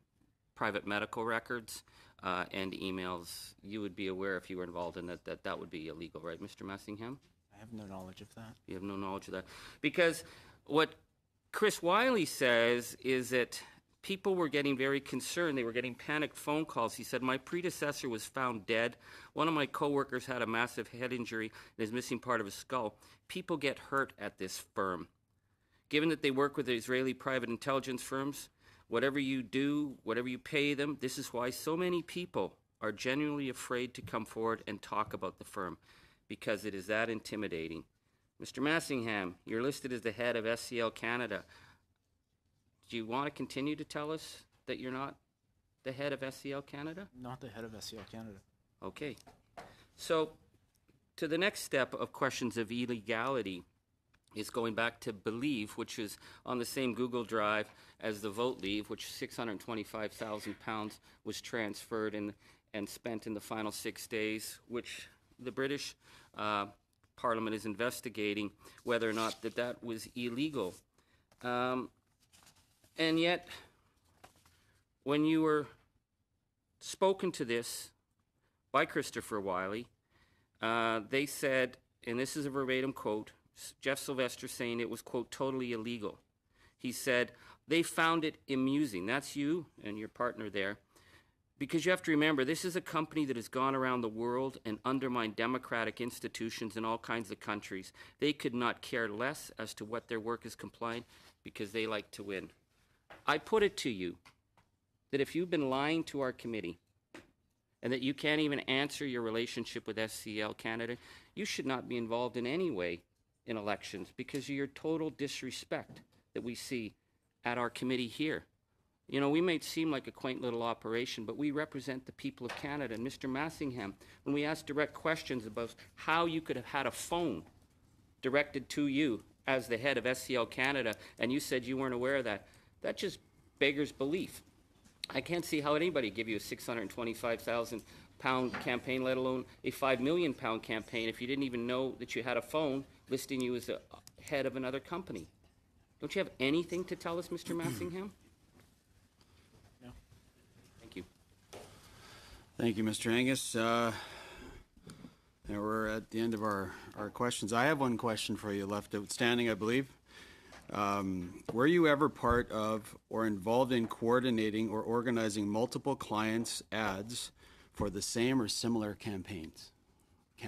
private medical records and emails. You would be aware, if you were involved in that would be illegal, right, Mr. Massingham? I have no knowledge of that. You have no knowledge of that. Because what Chris Wiley says is that people were getting very concerned. They were getting panicked phone calls. He said, my predecessor was found dead. One of my coworkers had a massive head injury and is missing part of his skull. People get hurt at this firm. Given that they work with the Israeli private intelligence firms, whatever you do, whatever you pay them, this is why so many people are genuinely afraid to come forward and talk about the firm, because it is that intimidating. Mr. Massingham, you're listed as the head of SCL Canada. Do you want to continue to tell us that you're not the head of SCL Canada? Not the head of SCL Canada. Okay. So, to the next step of questions of illegality is going back to Believe, which is on the same Google Drive as the Vote Leave, which £625,000 was transferred and spent in the final 6 days, which the British Parliament is investigating whether or not that was illegal. And yet, when you were spoken to this by Christopher Wiley, they said, and this is a verbatim quote, Jeff Sylvester saying it was, quote, totally illegal. He said, they found it amusing. That's you and your partner there. Because you have to remember, this is a company that has gone around the world and undermined democratic institutions in all kinds of countries. They could not care less as to what their work is compliant because they like to win. I put it to you that if you've been lying to our committee and that you can't even answer your relationship with SCL Canada, you should not be involved in any way in elections because of your total disrespect that we see at our committee here. You know, we may seem like a quaint little operation, but we represent the people of Canada. And Mr. Massingham, when we asked direct questions about how you could have had a phone directed to you as the head of SCL Canada, and you said you weren't aware of that, that just beggars belief. I can't see how anybody give you a £625,000 campaign, let alone a £5 million campaign, if you didn't even know that you had a phone listing you as the head of another company. Don't you have anything to tell us, Mr. Massingham? No. Thank you. Thank you, Mr. Angus. And we're at the end of our questions. I have one question for you left outstanding, I believe. Were you ever part of or involved in coordinating or organizing multiple clients' ads for the same or similar campaigns?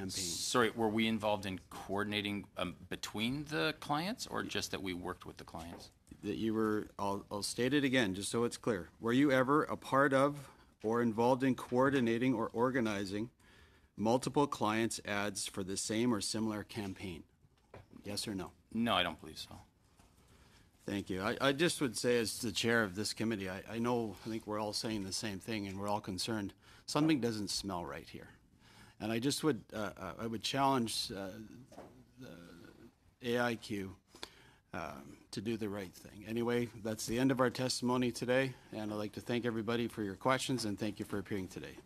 Sorry, were we involved in coordinating between the clients, or just that we worked with the clients? That you were, I'll state it again just so it's clear. Were you ever a part of or involved in coordinating or organizing multiple clients' ads for the same or similar campaign? Yes or no? No, I don't believe so. Thank you. I just would say, as the chair of this committee, I think we're all saying the same thing, and we're all concerned. Something doesn't smell right here. And I just would, I would challenge the AIQ to do the right thing. Anyway, that's the end of our testimony today, and I'd like to thank everybody for your questions, and thank you for appearing today.